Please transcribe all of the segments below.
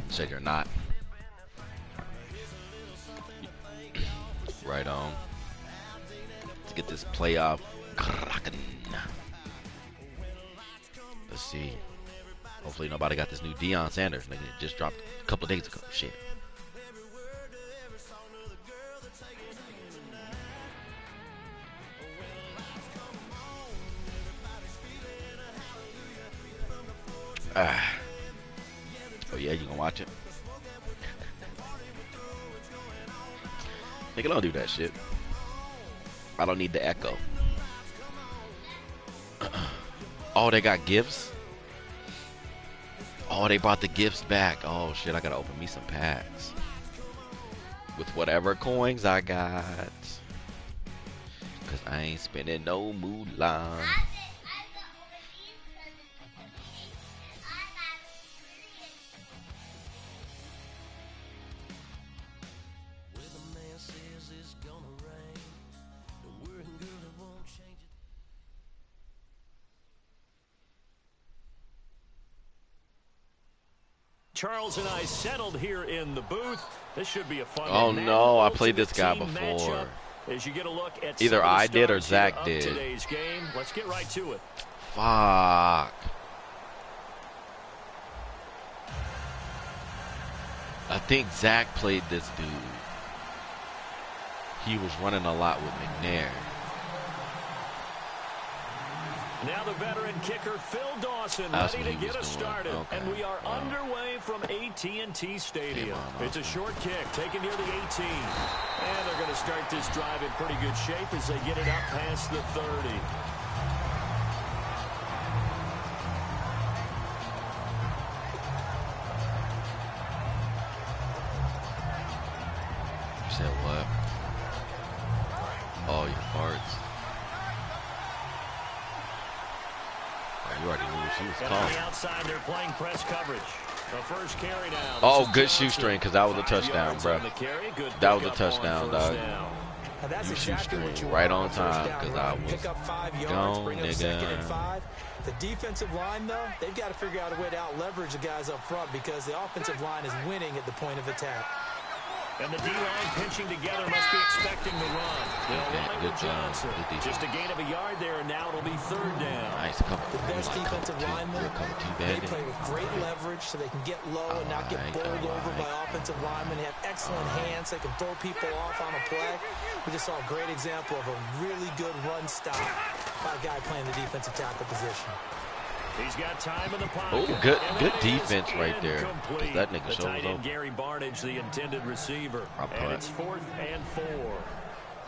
Said you're not. Right on. Let's get this playoff. Let's see. Hopefully nobody got this new Deion Sanders. Nigga just dropped a couple days ago. Shit. Oh yeah, you gonna watch it? Nigga, don't do that shit. I don't need the echo. Oh, they got gifts? Oh, they brought the gifts back. Oh shit, I gotta open me some packs. With whatever coins I got. Cause I ain't spending no moolah. Charles and I settled here in the booth. This should be a fun. Oh no, I played this guy before. As you get a look at either I did or Zach did. Today's game. Let's get right to it. Fuck. I think Zach played this dude. He was running a lot with McNair. Now the veteran kicker Phil Dawson ready to get us started. Okay. And we are underway from AT&T Stadium. It's a short kick taken near the 18. And they're going to start this drive in pretty good shape as they get it up past the 30. You said what? Oh, your farts. You already knew she was calling. On the outside, they're playing press coverage. The first carry down. Oh, good shoestring, because that was a touchdown, bro. That was a touchdown, dog. You shoestring right on time, because I was gone, nigga. The defensive line, though, they've got to figure out a way to out-leverage the guys up front because the offensive line is winning at the point of attack. And the D-line pinching together must be expecting the run. Good Johnson. Just a gain of a yard there, and now it'll be third down. Nice cover. The best defensive linemen, they play with great leverage so they can get low and not get bowled over by offensive linemen. They have excellent hands. They can throw people off on a play. We just saw a great example of a really good run stop by a guy playing the defensive tackle position. He's got time in the pocket. Oh, good defense right there. That nigga shows up. Gary Barnage, the intended receiver. And it's 4th and 4.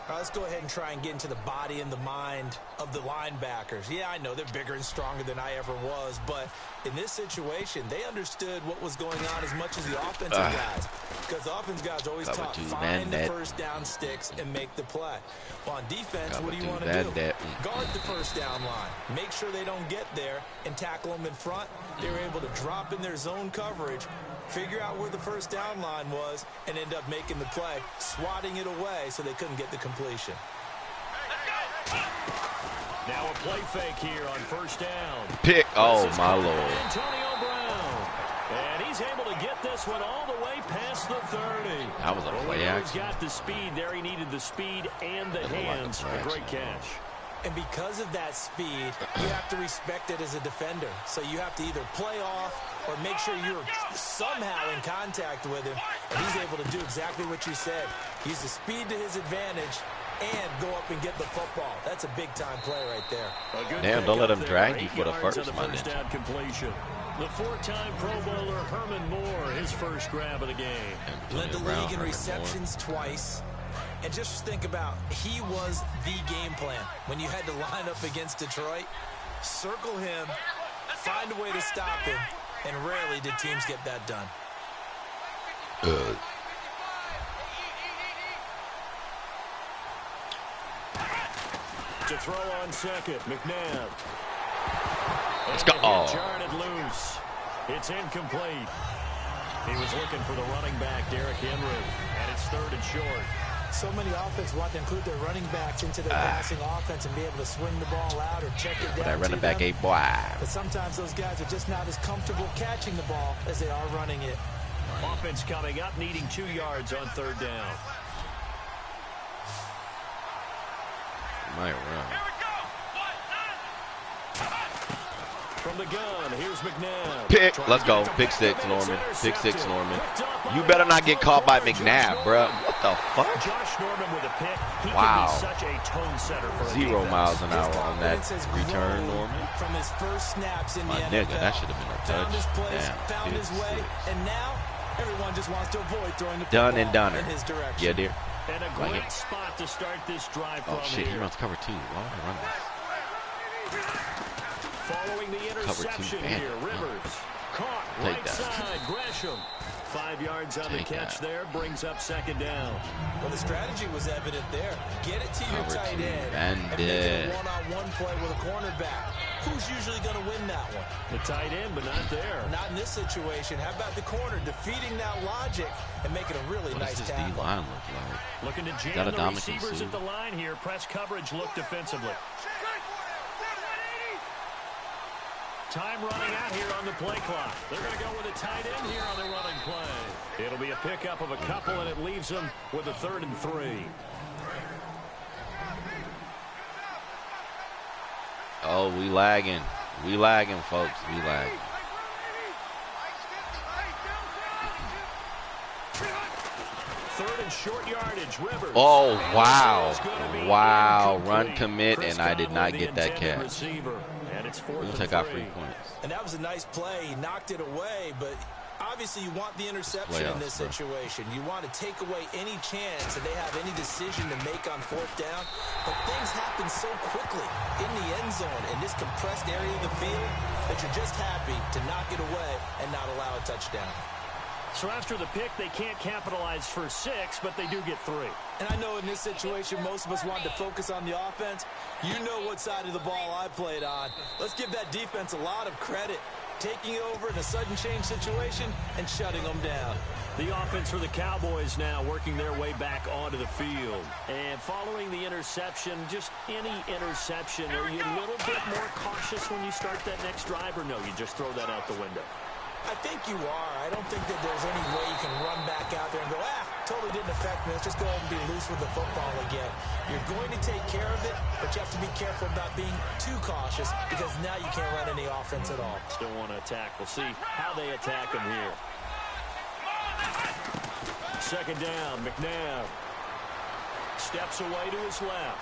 All right, let's go ahead and try and get into the body and the mind of the linebackers. Yeah, I know they're bigger and stronger than I ever was, but in this situation, they understood what was going on as much as the offensive guys. Because the offensive guys always taught, find the first down sticks and make the play. Well, on defense, what do you want to do? Guard the first down line. Make sure they don't get there and tackle them in front. They were able to drop in their zone coverage, figure out where the first down line was, and end up making the play, swatting it away so they couldn't get the completion. Now a play fake here on first down. Pick. Oh, my Lord. Antonio Brown. And he's able to get this one all the way past the 30. That was a play action. He's got the speed there. He needed the speed and the hands. A great catch. And because of that speed, you have to respect it as a defender. So you have to either play off or make sure you're somehow in contact with him. And he's able to do exactly what you said. Use the speed to his advantage and go up and get the football. That's a big-time play right there. Damn, don't let him drag you for the first down completion. The 4-time Pro Bowler Herman Moore, his first grab of the game. Led the league in receptions twice. And just think about, he was the game plan. When you had to line up against Detroit, circle him, find a way to stop him, and rarely did teams get that done. To throw on second, McNabb. Let's go. Oh. Jarred loose. It's incomplete. He was looking for the running back, Derrick Henry, and it's 3rd and short. So many offenses want to include their running backs into their passing offense and be able to swing the ball out or check it down. That running back ain't boy. But sometimes those guys are just not as comfortable catching the ball as they are running it. Offense coming up, needing 2 yards on 3rd down. Might run. From the gun, here's McNabb. Pick. Let's go. Pick 6, Norman. Pick 6, Norman. You better not get caught by McNabb, bro. What the fuck? Josh Norman with a pick. He wow. can be such a tone setter for 0 miles an hour on that return, Norman. From his first snaps in the NFL. Nigga, that should have been a touch. Found his place, found his way, and now everyone just wants to avoid throwing the football in his direction. Yeah, dear. And a great spot to start this drive from shit, here. he runs cover 2. Why would I run this? Following the interception here, Rivers caught right side, Gresham. 5 yards on the catch there, brings up 2nd down. Well, the strategy was evident there. Get it to your tight end and make it a one-on-one play with a cornerback. Who's usually going to win that one? The tight end, but not there. Not in this situation. How about the corner defeating that logic and making a really nice tackle? What does this D-line look like? Looking to jam the receivers at the line here. Press coverage look defensively. Time running out here on the play clock. They're going to go with a tight end here on the running play. It'll be a pickup of a couple, and it leaves them with a 3rd and 3. Oh, we lagging. We lagging, folks. We lagging. Third and short yardage, Rivers. Oh, wow. Wow. Run commit, and I did not get that catch. We'll take our 3 points. And that was a nice play. He knocked it away, but obviously you want the interception in this situation. You want to take away any chance that they have any decision to make on 4th down. But things happen so quickly in the end zone in this compressed area of the field that you're just happy to knock it away and not allow a touchdown. So after the pick, they can't capitalize for 6, but they do get 3. And I know in this situation, most of us wanted to focus on the offense. You know what side of the ball I played on. Let's give that defense a lot of credit. Taking over in a sudden change situation and shutting them down. The offense for the Cowboys now working their way back onto the field. And following the interception, just any interception, are you a little bit more cautious when you start that next drive, or no, you just throw that out the window? I think you are. I don't think that there's any way you can run back out there and go, totally didn't affect me. Let's just go ahead and be loose with the football again. You're going to take care of it, but you have to be careful about being too cautious because now you can't run any offense at all. Still want to attack. We'll see how they attack him here. 2nd down, McNabb steps away to his left.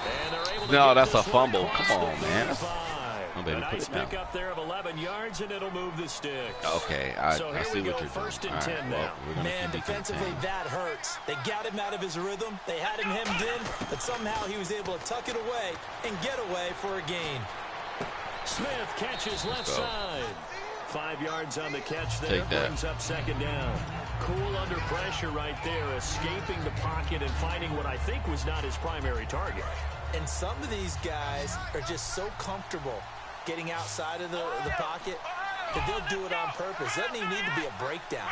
And they're able to that's a fumble. Come on, man. A nice pickup there of 11 yards, and it'll move the sticks. Okay, I see what you're doing. 1st and 10 now. Man, defensively, that hurts. They got him out of his rhythm. They had him hemmed in, but somehow he was able to tuck it away and get away for a gain. Smith catches left side. 5 yards on the catch there. Brings up 2nd down. Cool under pressure right there, escaping the pocket and finding what I think was not his primary target. And some of these guys are just so comfortable getting outside of the pocket that they'll do it on purpose. It doesn't even need to be a breakdown.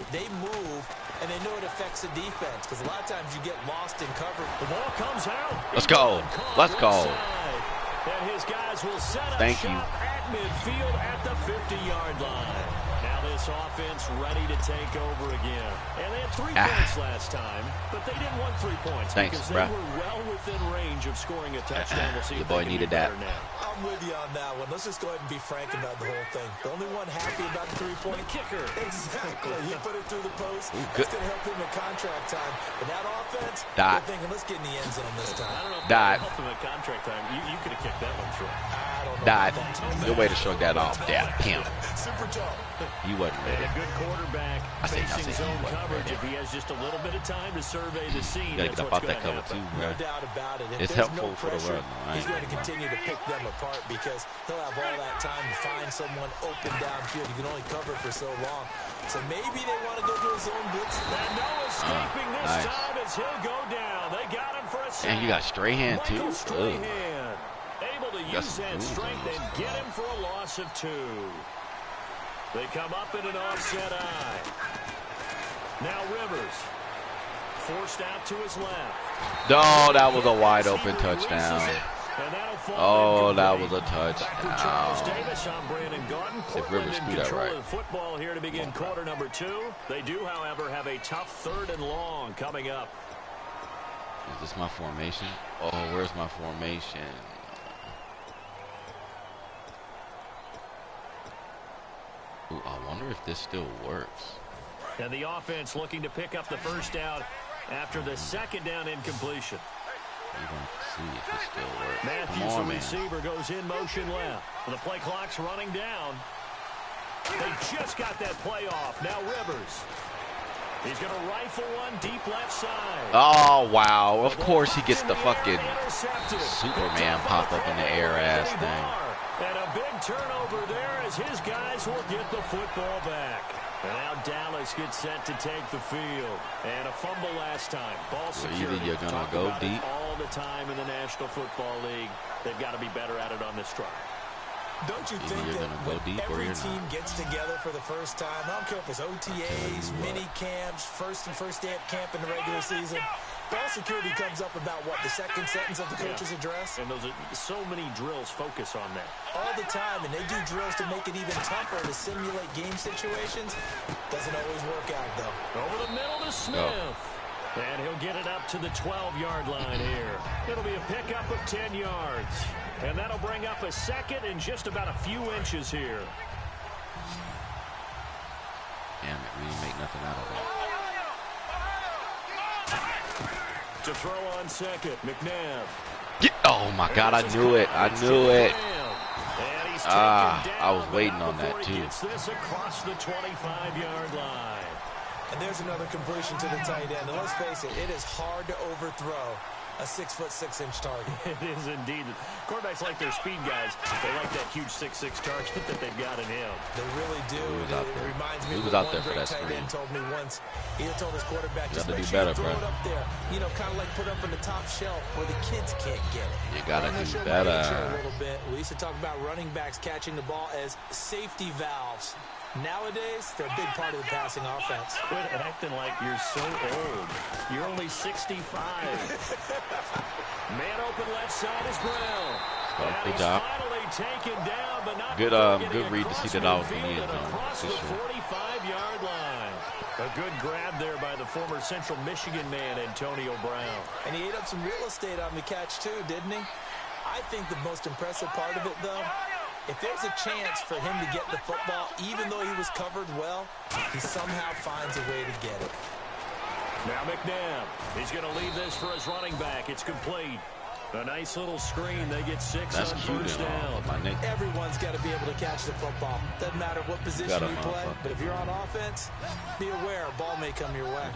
They move, and they know it affects the defense because a lot of times you get lost in cover. The ball comes out. Let's go. Let's go. And his guys will set up Thank you. at midfield at the 50-yard line. Now this offense ready to take over again. And they had 3 points last time, but they didn't want 3 points because they were well within range of scoring a touchdown. We'll see Your boy needed that. I'm with you on that one. Let's just go ahead and be frank about the whole thing. The only one happy about the 3-point kicker. Exactly. He put it through the post. It's going to help him in contract time. But that offense, they're thinking, let's get in the end zone this time. I don't know if that helped him in contract time. You could have kicked that one through. I don't know. Good way to shrug that off. Pimp. Super job. You wasn't ready. A good quarterback facing zone coverage. If he has just a little bit of time to survey the scene, you gotta get up out that cover too, bro. No doubt about it. It's helpful for the run. He's going to continue to pick them apart because he'll have all that time to find someone open downfield. You can only cover for so long. So maybe they want to go to a zone blitz. And no escaping this time as he'll go down. They got him for a sack. And you got Strahan too. Able to use that strength and get him for a loss of 2. They come up in an offset eye. Now Rivers Forced out to his left. Oh, that was a wide open touchdown. Oh, that was a touchdown. If Rivers threw that right. Football here to begin quarter number 2. They do, however, have a tough 3rd and long coming up. Is this my formation? Oh, where's my formation? Ooh, I wonder if this still works. And the offense looking to pick up the first down after the 2nd down incompletion. We're going to see if it still works. Matthews, the receiver, goes in motion left. The play clock's running down. They just got that play off. Now Rivers. He's going to rifle one deep left side. Oh, wow. Of course he gets the fucking Superman pop-up in the air ass thing. And a big turnover there as his guys will get the football back. And now Dallas gets set to take the field. And a fumble last time. Ball security. Either you're going to go deep. All the time in the National Football League. They've got to be better at it on this drive. Don't you think that when every team gets together for the first time, I don't care if it's OTAs, mini camps, first day of camp in the regular season, ball security comes up about what, the second sentence of the coach's address? And those are so many drills focus on that. All the time, and they do drills to make it even tougher to simulate game situations. Doesn't always work out, though. Over the middle to Smith. Oh. And he'll get it up to the 12-yard line here. It'll be a pickup of 10 yards. And that'll bring up a 2nd and just about a few inches here. Damn it, we didn't make nothing out of that. To throw on 2nd, McNabb. Oh, my God, I knew it. I knew it. I was waiting on that, too. Gets this across the 25-yard line. And there's another completion to the tight end. And let's face it, it is hard to overthrow a 6'6" target. It is indeed. Quarterbacks like their speed guys. They like that huge 6'6" target that they've got in him. They really do. It reminds me of what one great tight end told me once. He had told his quarterback, just make sure you throw it up there. You know, kind of like put up on the top shelf where the kids can't get it. You got to do better. A little bit. We used to talk about running backs catching the ball as safety valves. Nowadays, they're a big part of the passing offense. Quit acting like you're so old. You're only 65. Man open left side is Brown. Good job. Taken down, but not good read to see that I was in the end zone. Across the 45-yard line. A good grab there by the former Central Michigan man, Antonio Brown. And he ate up some real estate on the catch, too, didn't he? I think the most impressive part of it, though, if there's a chance for him to get the football, even though he was covered well, he somehow finds a way to get it. Now McNabb, he's going to leave this for his running back. It's complete. A nice little screen. They get 6 on first down. Everyone's got to be able to catch the football. Doesn't matter what position you play, but if you're on offense, be aware a ball may come your way.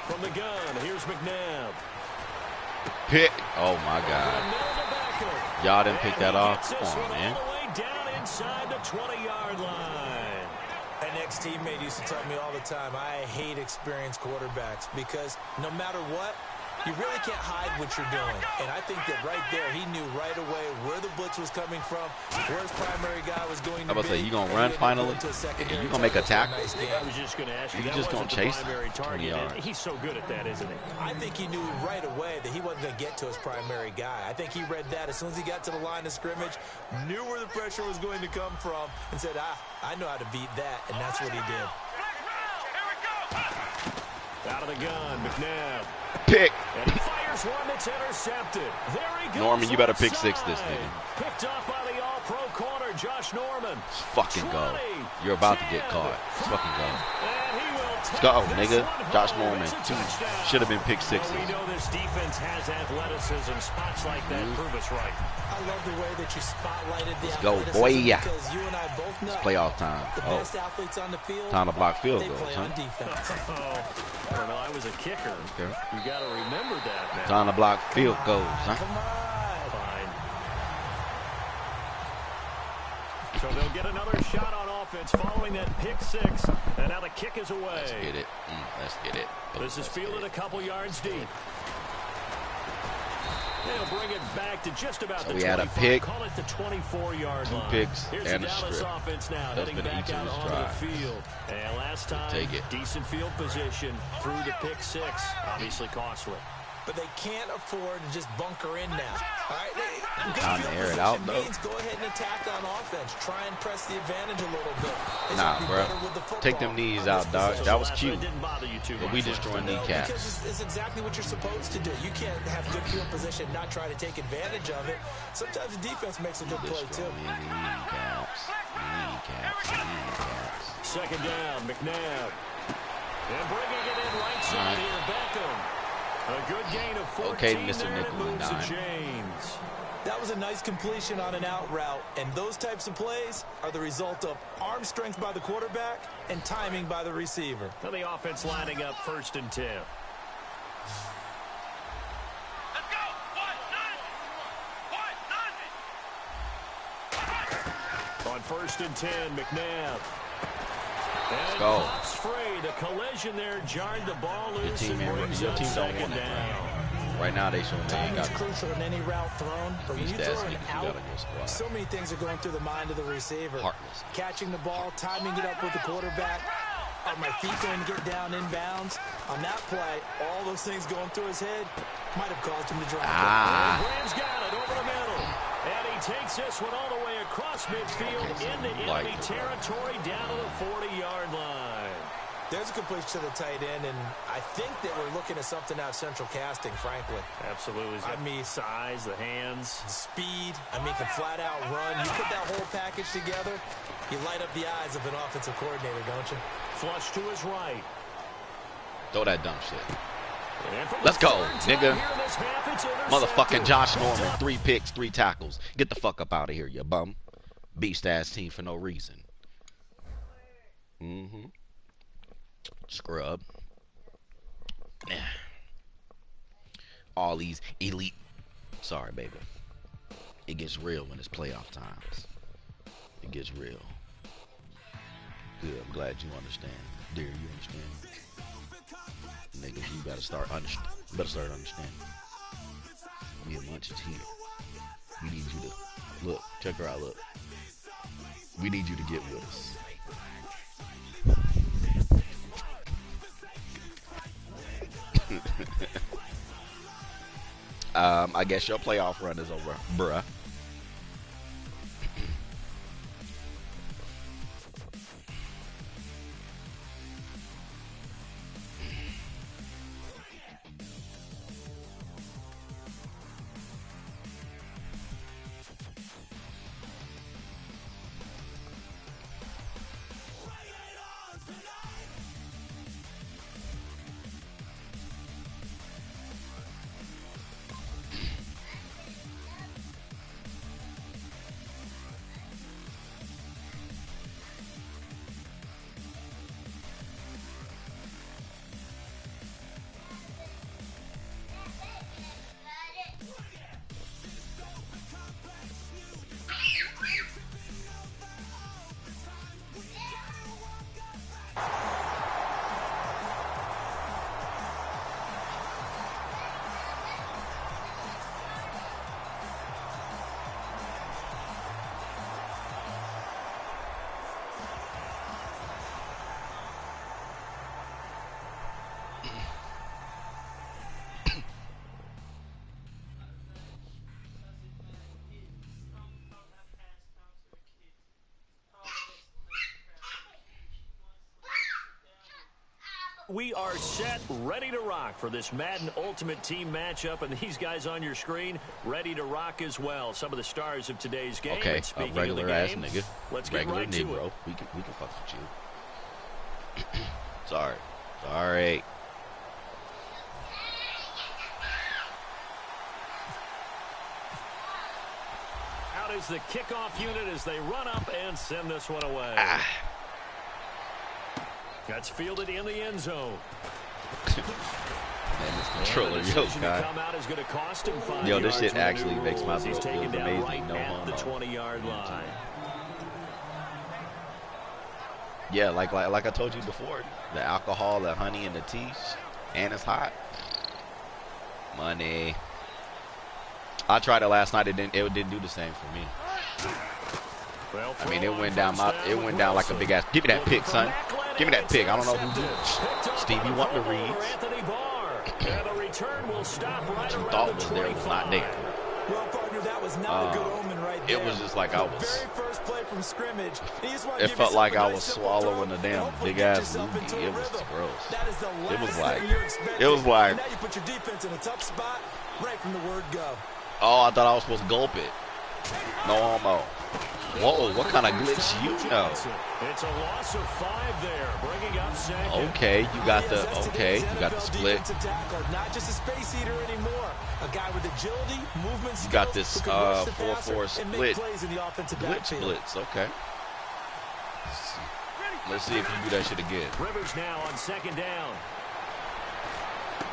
From the gun, here's McNabb. Pick. Oh, my God. Y'all didn't pick that off. Come on, man. Down inside the 20-yard line. An ex-teammate used to tell me all the time, I hate experienced quarterbacks because no matter what, you really can't hide what you're doing. And I think that right there, he knew right away where the blitz was coming from, where his primary guy was going to be. I was about to say, you going to run finally? You going to make a tackle? I was just going to ask you. You just going to chase 20 yards. He's so good at that, isn't he? I think he knew right away that he wasn't going to get to his primary guy. I think he read that as soon as he got to the line of scrimmage, knew where the pressure was going to come from, and said, I know how to beat that, and that's what he did. Out of the gun, McNabb. Pick. And he fires one that's intercepted. There he goes. Norman, you better pick 6 this nigga. Picked up by the all-pro corner, Josh Norman. Let's fucking go. You're about to get caught. Let's fucking go. Let's go, nigga. Josh Norman. Should have been pick 6. We know this defense has athleticism. Spots like that prove us right. I love the way that you spotlighted the Let's go, boy. Because you and I both know it's playoff time. The best athletes on the field, time to block field goals. They play on defense. I don't know. I was a kicker. Okay. You got to remember that now. Time to block field goals, huh? Come on. Fine. So they'll get another shot on offense following that pick 6. And now the kick is away. Let's get it. Let's get it. This is fielded a couple yards deep. they'll bring it back to just about so the we 25. had a pick, Call it the 24-yard line. 2 picks, Here's and the a Dallas strip. offense now That's heading been back each of out his onto drives. the field. And last time, Take it. decent field position through the pick 6. Obviously costly. But they can't afford to just bunker in now. All right, Time to air it out, though. means go ahead and attack on offense. Try and press the advantage a little bit. Nah, bro. Take them knees out, dog. That was cute. But we destroying kneecaps. Because it's exactly what you're supposed to do. You can't have good field position, not try to take advantage of it. Sometimes the defense makes a good play, too. Kneecaps. Second down, McNabb. And bringing it in right side here, Beckham. A good gain of 14 okay, Mr. there, and it Nickel moves to 9. James. That was a nice completion on an out route, and those types of plays are the result of arm strength by the quarterback and timing by the receiver. Now the offense lining up 1st and 10. Let's go! 1-9! On 1st and 10, McNabb. Let's And go. pops free. The collision there jarred the ball loose and brings Your up team don't 2nd want it. down. Right now they showing they ain't Timing is got crucial in any route thrown, but when you stats throw niggas, it you out, gotta go squad. so many things are going through the mind of the receiver. Heartless. Catching the ball, timing it up with the quarterback. Are my feet going to get down inbounds? On that play, all those things going through his head might have caused him to drop it. And Graham's got it over the middle. And he takes this one all the way across midfield into enemy territory down to the 40-yard line. There's a completion to the tight end, and I think that we're looking at something out of central casting, frankly. Absolutely. I mean, size, the hands. speed, can flat out run. You put that whole package together, you light up the eyes of an offensive coordinator, don't you? Flush to his right. throw that dumb shit. Let's go, nigga. Motherfucking Josh Norman, 3 picks, 3 tackles. Get the fuck up out of here, you bum. Beast ass team for no reason. Scrub. All these elite. Sorry, baby. It gets real when it's playoff times. It gets real. Good. I'm glad you understand. Dear, you understand? Niggas, you better start understanding. Me and Munch is here. We need you to look. Check her out. Look. We need you to get with us. I guess your playoff run is over, bruh. We are set, ready to rock for this Madden Ultimate Team matchup, and these guys on your screen ready to rock as well. Some of the stars of today's game. Okay, speaking regular of the ass game, nigga. let's get Regular right to Negro. it. We can fuck with you. Sorry. Out is the kickoff unit as they run up and send this one away. That's fielded in the end zone. Man, this controller, yo, God. Yo, this shit actually makes my throat feel amazing. Right no at the homo. 20-yard line. Yeah, like I told you before, the alcohol, the honey, and the tea, and it's hot. Money. I tried it last night. It didn't do the same for me. I mean, it went down like a big ass. Give me that pick, son. Give me that pick. I don't know who did. Stevie wanted to read. What you thought was there was not there. Well, partner, that was not a good omen right there. It was just like I was. Very first play from scrimmage. It felt like I was swallowing a damn big ass loogie. It was gross. It was like. Now you put your defense in a tough spot right from the word go. Oh, I thought I was supposed to gulp it. No homo. Whoa, what kind of glitch you know? It's a loss of 5 there, bringing up second. Okay, you got the split. Not just a space eater anymore. A guy with agility, movement skills. You got this 4-4 split. Glitch blitz, okay. Let's see if you do that shit again. Rivers now on second down.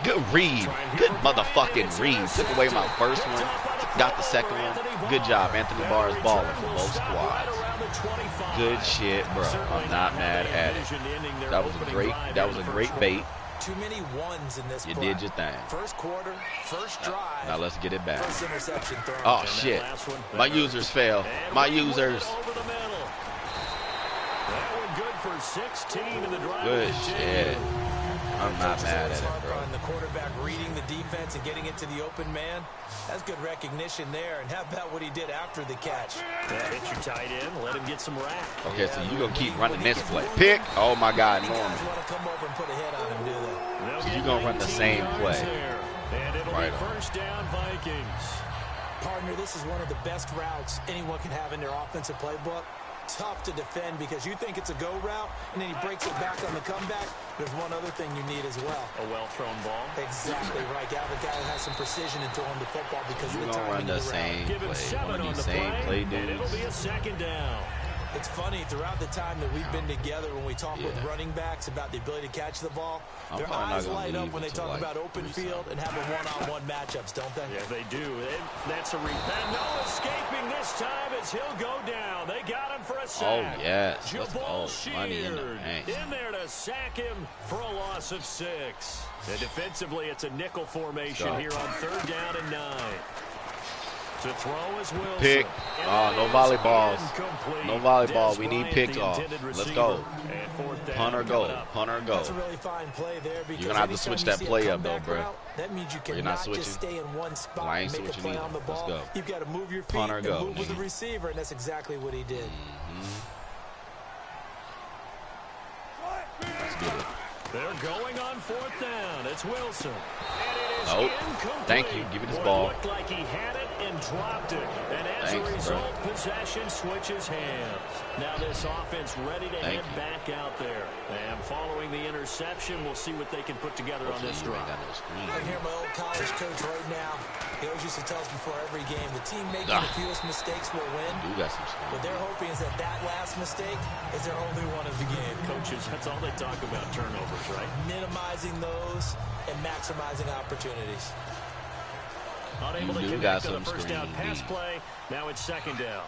Good read. Good motherfucking read. Took away my first one. Got the second one. Good job. Anthony Barr is balling for both squads. Good shit, bro. I'm not mad at it. That was a great bait. Too many ones in this. You did your thing. First quarter, first drive. Now let's get it back. First interception thrown. Oh shit. My users fail. My users. That one good for 16 in the drive. Good shit. I'm not mad at it, bro. The quarterback reading the defense and getting it to the open man. That's good recognition there. And how about what he did after the catch? Hit your tight end. Let him get some rack. Okay, so you're going to keep running this play. Pick. Oh, my God, Norman. Want to come over and put a hit on him, do they? So you're going to run the same play. And it'll be first down, Vikings. Partner, this is one of the best routes anyone can have in their offensive playbook. Tough to defend because you think it's a go route, and then he breaks it back on the comeback. There's one other thing you need as well. A well-thrown ball. Exactly right. Got the guy who has some precision in throwing the football because of the timing of the route. Give him 7 on the play, and it'll be a second down. It's funny, throughout the time that we've been together, when we talk with running backs about the ability to catch the ball, their eyes light up when they talk about open field and having one-on-one matchups, don't they? Yeah, they do. That's a and no escaping this time as he'll go down. They got him for a sack. Oh, yes. Let's go. Money in the bank. In there to sack him for a loss of 6. And defensively, it's a nickel formation here on 3rd down and 9. To throw is Wilson. Pick. Oh, no volleyballs. No volleyball. We need picks off. Let's go. Punt or go. Punt or go. That's a really fine play there. You're going to have to switch that play up, though, bro. That means you You're not cannot switching. just stay in one spot I ain't and make a play switching on the either. ball. Let's go. You've got to move your feet Punt or and go, move with the nigga. receiver, and that's exactly what he did. Let's get it. They're going on 4th down. It's Wilson. And it is incomplete. Thank you. Give me this ball. It looked like he had it and dropped it. And as a result, possession switches hands. Now this offense ready to head back out there. And following the interception, we'll see what they can put together on this drive. I hear my old college coach right now. He always used to tell us before every game, the team making the fewest mistakes will win. What they're hoping is that last mistake is their only one of the game. Coaches, that's all they talk about, turnovers, right? Minimizing those and maximizing opportunities. Unable to connect on the first down pass play. Now it's 2nd down.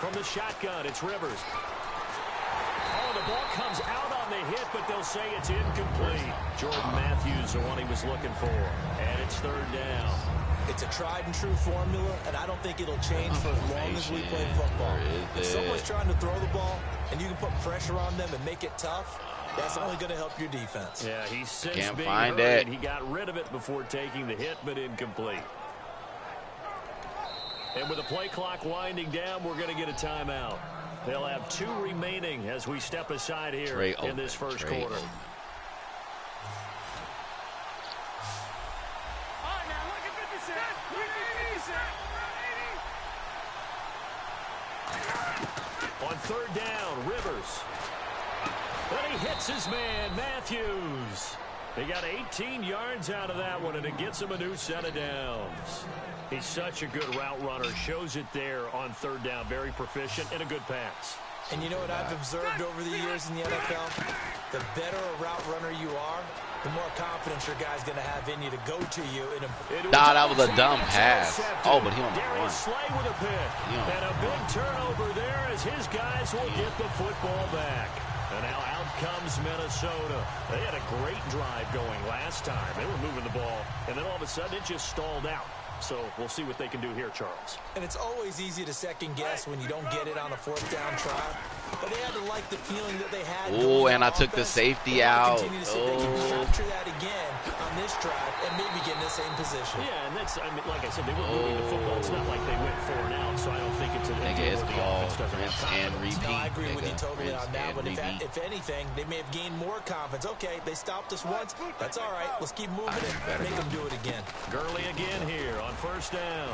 From the shotgun, it's Rivers. Oh, the ball comes out on the hit, but they'll say it's incomplete. Jordan Matthews, the one he was looking for. And it's 3rd down. It's a tried-and-true formula, and I don't think it'll change for as long as we play football. If someone's trying to throw the ball, and you can put pressure on them and make it tough, that's only going to help your defense. Yeah, he's since Can't being find hurt, it. and he got rid of it before taking the hit, but incomplete. And with the play clock winding down, we're going to get a timeout. They'll have 2 remaining as we step aside here in this first quarter. On 3rd down, Rivers. Then he hits his man, Matthews. They got 18 yards out of that one, and it gets him a new set of downs. He's such a good route runner. Shows it there on 3rd down. Very proficient and a good pass. And you know what I've observed over the years in the NFL? The better a route runner you are, the more confidence your guy's going to have in you to go to you. Nah, that was a dumb pass. Oh, but he on the run. Slay with a pick. And a big turnover there as his guys will get the football back. And now out comes Minnesota. They had a great drive going last time. They were moving the ball, and then all of a sudden it just stalled out. So we'll see what they can do here, Charles. And it's always easy to second guess when you don't get it on a fourth down try. But they had to like the feeling that they had. Oh, and I took the safety out. Continue to see if they can capture that again on this drive and maybe get in the same position. Yeah, and that's, I mean, like I said, they were moving the football. It's not like they went 4 and out, so I don't think it's an Nigga, it's called rinse and repeat. No, I agree with you totally Rinse on that. But and if anything, they may have gained more confidence. Okay, they stopped us once. That's all right. Let's keep moving it. Make them do it again. Gurley again here on first down.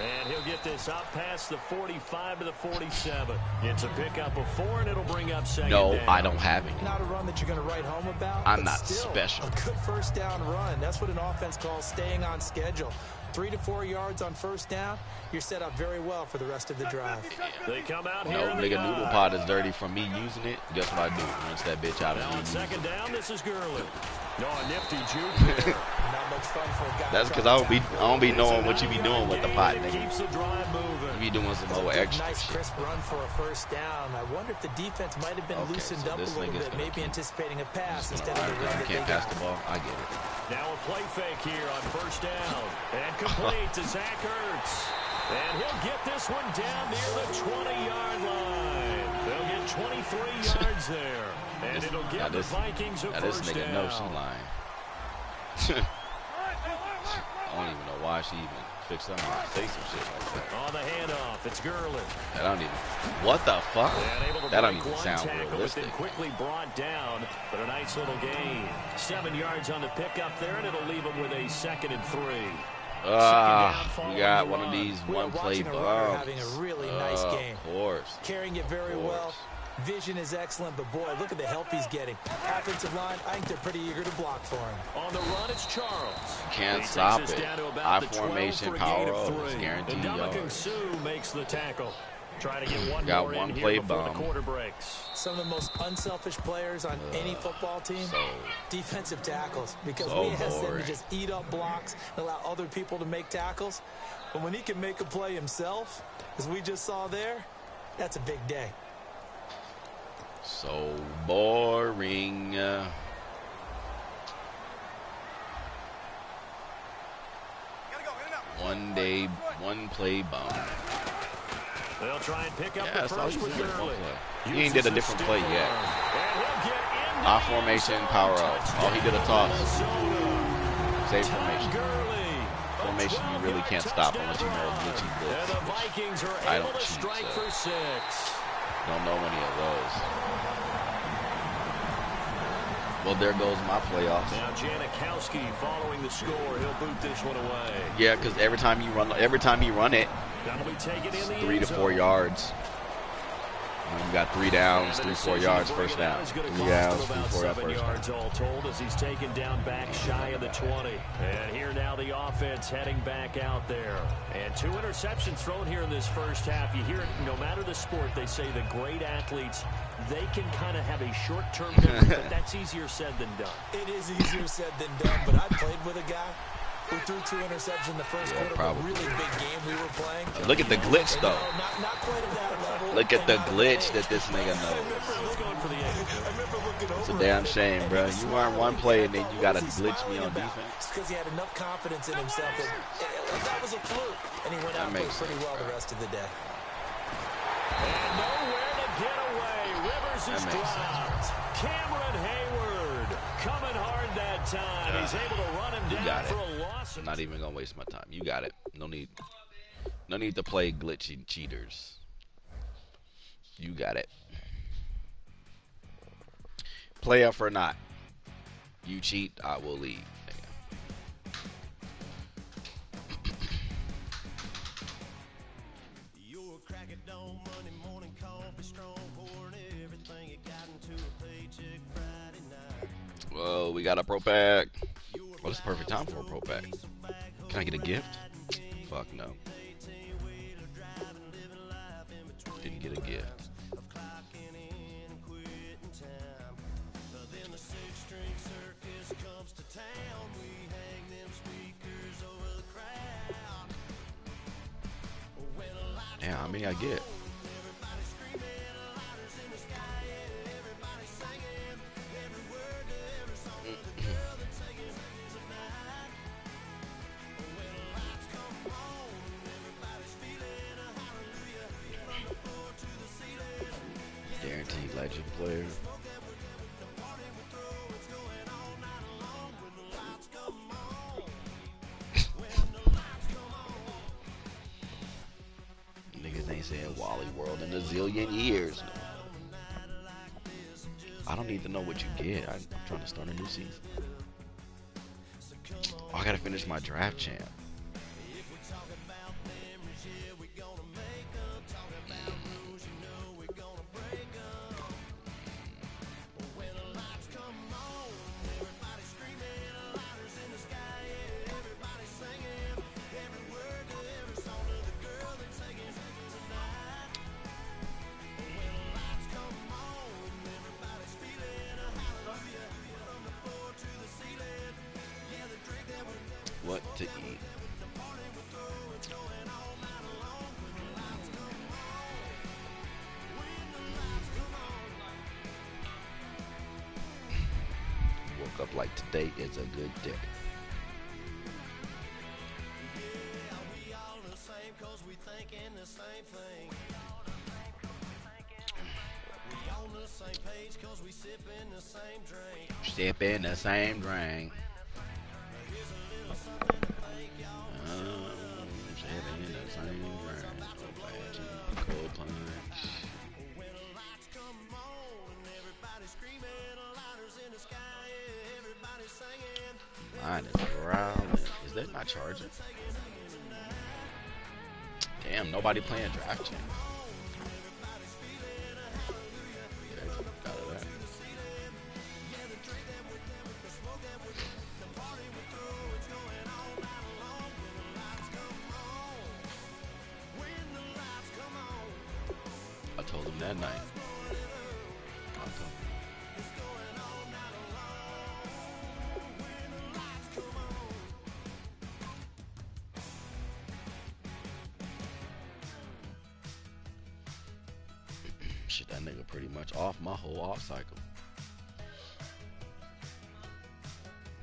And he'll get this out past the 45 to the 47. It's a pickup of 4, and it'll bring up second down. No, I don't have any. Not a run that you're going to write home about. I'm not still special. A good first down run. That's what an offense calls staying on schedule. 3 to 4 yards on first down. You're set up very well for the rest of the drive. They come out here. No, nigga, noodle pot is dirty from me using it. Guess what I do? Rinse that bitch out Now of on me. second down, this is Gurley. No, a nifty juke there. Not much fun for a guy. That's because I don't be knowing what you be doing with the pot, nigga. Keeps the drive moving. You be doing some more extra Nice shit. crisp run for a first down. I wonder if the defense might have been Okay, loosened so up a this little nigga's bit, gonna maybe keep- anticipating a pass Just instead gonna of the ride run it. that You they can't pass got. the ball. I get it. Now a play fake here on first down. And complete to Zach Ertz. And he'll get this one down near the 20-yard line. They'll get 23 yards there. And it'll give the Vikings a this first nigga down. knows she lying. I don't even know why she even fixed up and say some shit like that. On the handoff, it's Gurley. That don't even. What the fuck? And able to That don't break even one sound tackle, but realistic. then quickly brought down. But a nice little gain. 7 yards on the pickup there, and it'll leave them with a 2nd and 3. We got one of these one-play bombs. Having a really nice game. Of course. Carrying it very well. Vision is excellent, but boy, look at the help he's getting. Offensive line, I think they're pretty eager to block for him. On the run, it's Charles. Can't He stop takes us it. down to about High the 12 formation, for a power gain of up, 3. guaranteed And Dominican yards. Sue makes the tackle. Try to get one Got more one in play here before bomb. the quarter breaks. Some of the most unselfish players on any football team, defensive tackles, because we ask them to just eat up blocks and allow other people to make tackles. But when he can make a play himself, as we just saw there, that's a big day. So boring. One play bomb. They'll try and pick up Yeah, the that's all first he's with doing. Gurley. He ain't did a different play yet. High formation, power up. Oh, he did a toss. Save formation. Formation you really can't stop unless you know which he And blitz. the Vikings are I able don't to cheat, strike so. for 6. Don't know any of those. Well, there goes my playoffs. Now Janikowski following the score. He'll boot this one away. Yeah, because every time you run it, That'll be taken in the 3 to 4 yards. You got 3 downs, 3, 4 yards, first down. 3 downs, 3, 4 yards, first yards down. all told as he's taken down back shy of the 20. And here now the offense heading back out there. And 2 interceptions thrown here in this first half. You hear it, no matter the sport, they say the great athletes, they can kind of have a short-term memory, but that's easier said than done. It is easier said than done, but I played with a guy who threw 2 interceptions in the first quarter of a really big game we were playing. Look at the glitch, though. Not quite at that level. Look at the glitch that this nigga knows. It's a damn shame, bro. You run one play and then you got to glitch me on defense. It's because he had enough confidence in himself that was a fluke. And he went out and played pretty well the rest of the day. And nowhere to get away. Rivers is dropped. Cameron Hayward coming hard that time. He's able to run him down for a loss. I'm not even going to waste my time. You got it. No need to play glitchy cheaters. You got it. Playoff or not. You cheat, I will leave. Whoa, we got a pro pack. Well, it's the perfect time for a pro pack. Can I get a gift? Fuck no. Didn't get a gift. Damn, how many I get? player. Niggas ain't saying Wally World in a zillion years. I don't need to know what you get. I'm trying to start a new season. Oh, I gotta finish my draft champ. What to eat? Woke up like today is a good day. Sipping the same drink. Mine is growling. Is that not charging? Damn, nobody playing draft champ. Okay, got it out. I told him that night. Shit, that nigga pretty much off my whole off cycle.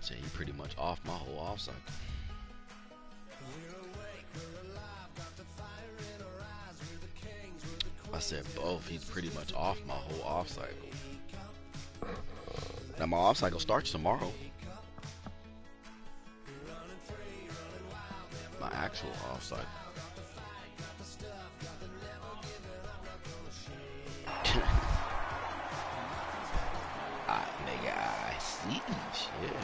Say he pretty much off my whole off cycle. I said both. He's pretty much off my whole off cycle. Now my off cycle starts tomorrow. My actual off cycle. Nigga, I see shit.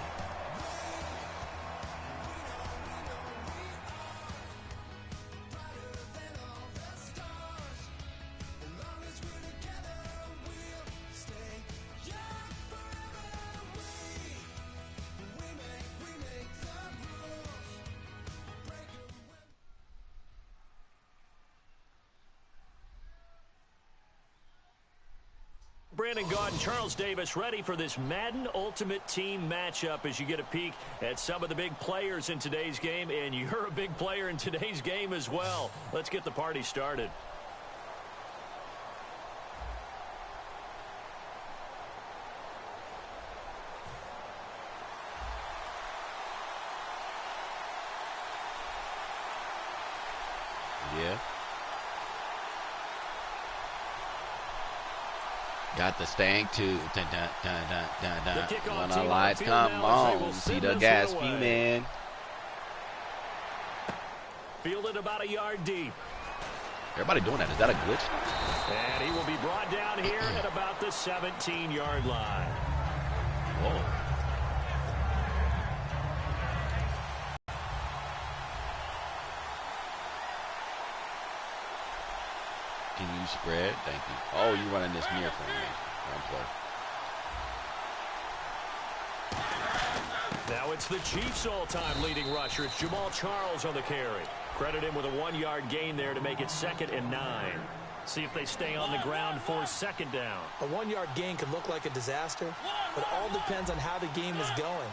Brandon Gaudin, Charles Davis ready for this Madden Ultimate Team matchup as you get a peek at some of the big players in today's game, and you're a big player in today's game as well. Let's get the party started. Yeah. Got the stank too. Dun, dun, dun, dun, dun, dun. When the lights come on, see the gas fuming. Fielded about a yard deep. Everybody doing that. Is that a glitch? And he will be brought down here at about the 17-yard line. Whoa. Can you spread? Thank you. Oh, you running this near for me. One play. Now it's the Chiefs' all-time leading rusher. It's Jamal Charles on the carry. Credit him with a 1-yard gain there to make it 2nd and 9. See if they stay on the ground for 2nd down. A 1-yard gain could look like a disaster, but all depends on how the game is going.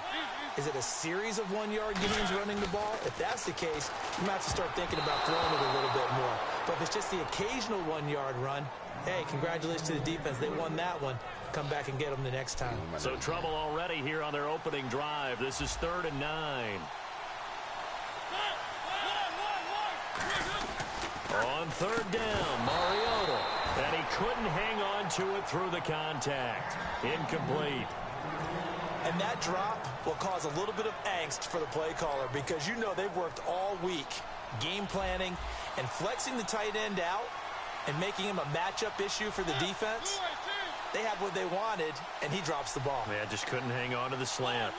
Is it a series of 1-yard gains running the ball? If that's the case, you might have to start thinking about throwing it a little bit more. But if it's just the occasional 1-yard run, hey, congratulations to the defense. They won that one. Come back and get them the next time. So trouble already here on their opening drive. This is 3rd and 9. On 3rd down, Mariota. And he couldn't hang on to it through the contact. Incomplete. And that drop will cause a little bit of angst for the play caller because you know they've worked all week game planning and flexing the tight end out and making him a matchup issue for the defense. They have what they wanted, and he drops the ball. Yeah, just couldn't hang on to the slant.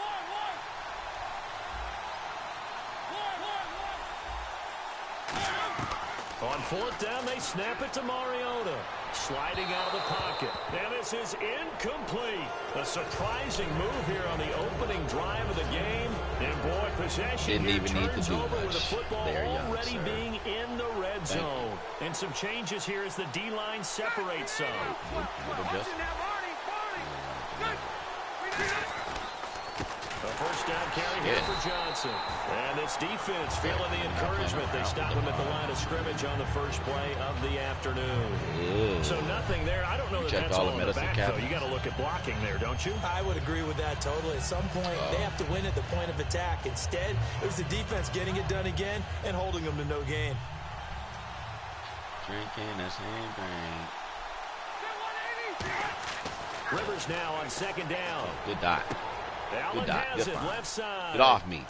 On fourth down, they snap it to Mariota. Sliding out of the pocket. And this is incomplete. A surprising move here on the opening drive of the game. And boy, possession Didn't even need to do over much. with the football There, already young, being in the red zone. And some changes here as the D-line separates some. A first down carry here for Johnson. And it's defense feeling the encouragement. They stop him at the line of scrimmage on the first play of the afternoon. So nothing there. I don't know that that's all in the back, though. You got to look at blocking there, don't you? I would agree with that totally. At some point, they have to win at the point of attack. Instead, it was the defense getting it done again and holding them to no gain. Drinking the same thing. Rivers now on second down. Good dot. Allen has it left side. Get off me.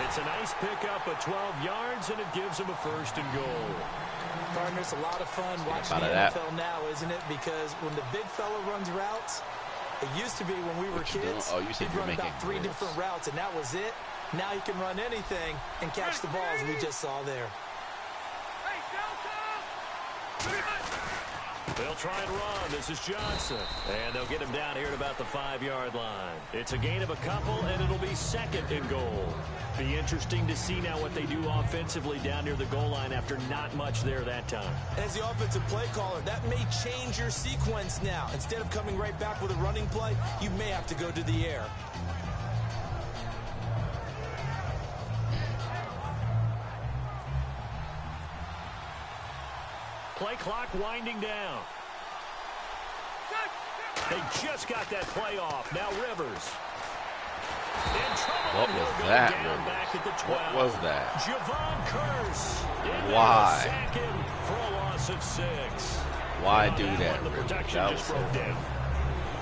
It's a nice pickup of 12 yards, and it gives him a first and goal. Partner, it's a lot of fun watching the NFL now, isn't it? Because when the big fella runs routes, it used to be when we were kids, he'd run about 3 different routes, and that was it. Now he can run anything and catch the balls we just saw there. They'll try and run. This is Johnson. And they'll get him down here at about the 5-yard line. It's a gain of a couple, and it'll be second and goal. Be interesting to see now what they do offensively down near the goal line after not much there that time. As the offensive play caller, that may change your sequence now. Instead of coming right back with a running play, you may have to go to the air. Play clock winding down. They just got that play off. Now Rivers. In trouble. What was that, down back at the 12. What was that? Javon Curse. Why? Second for a loss of 6. Why do that, The Rivers? protection That just was broke down.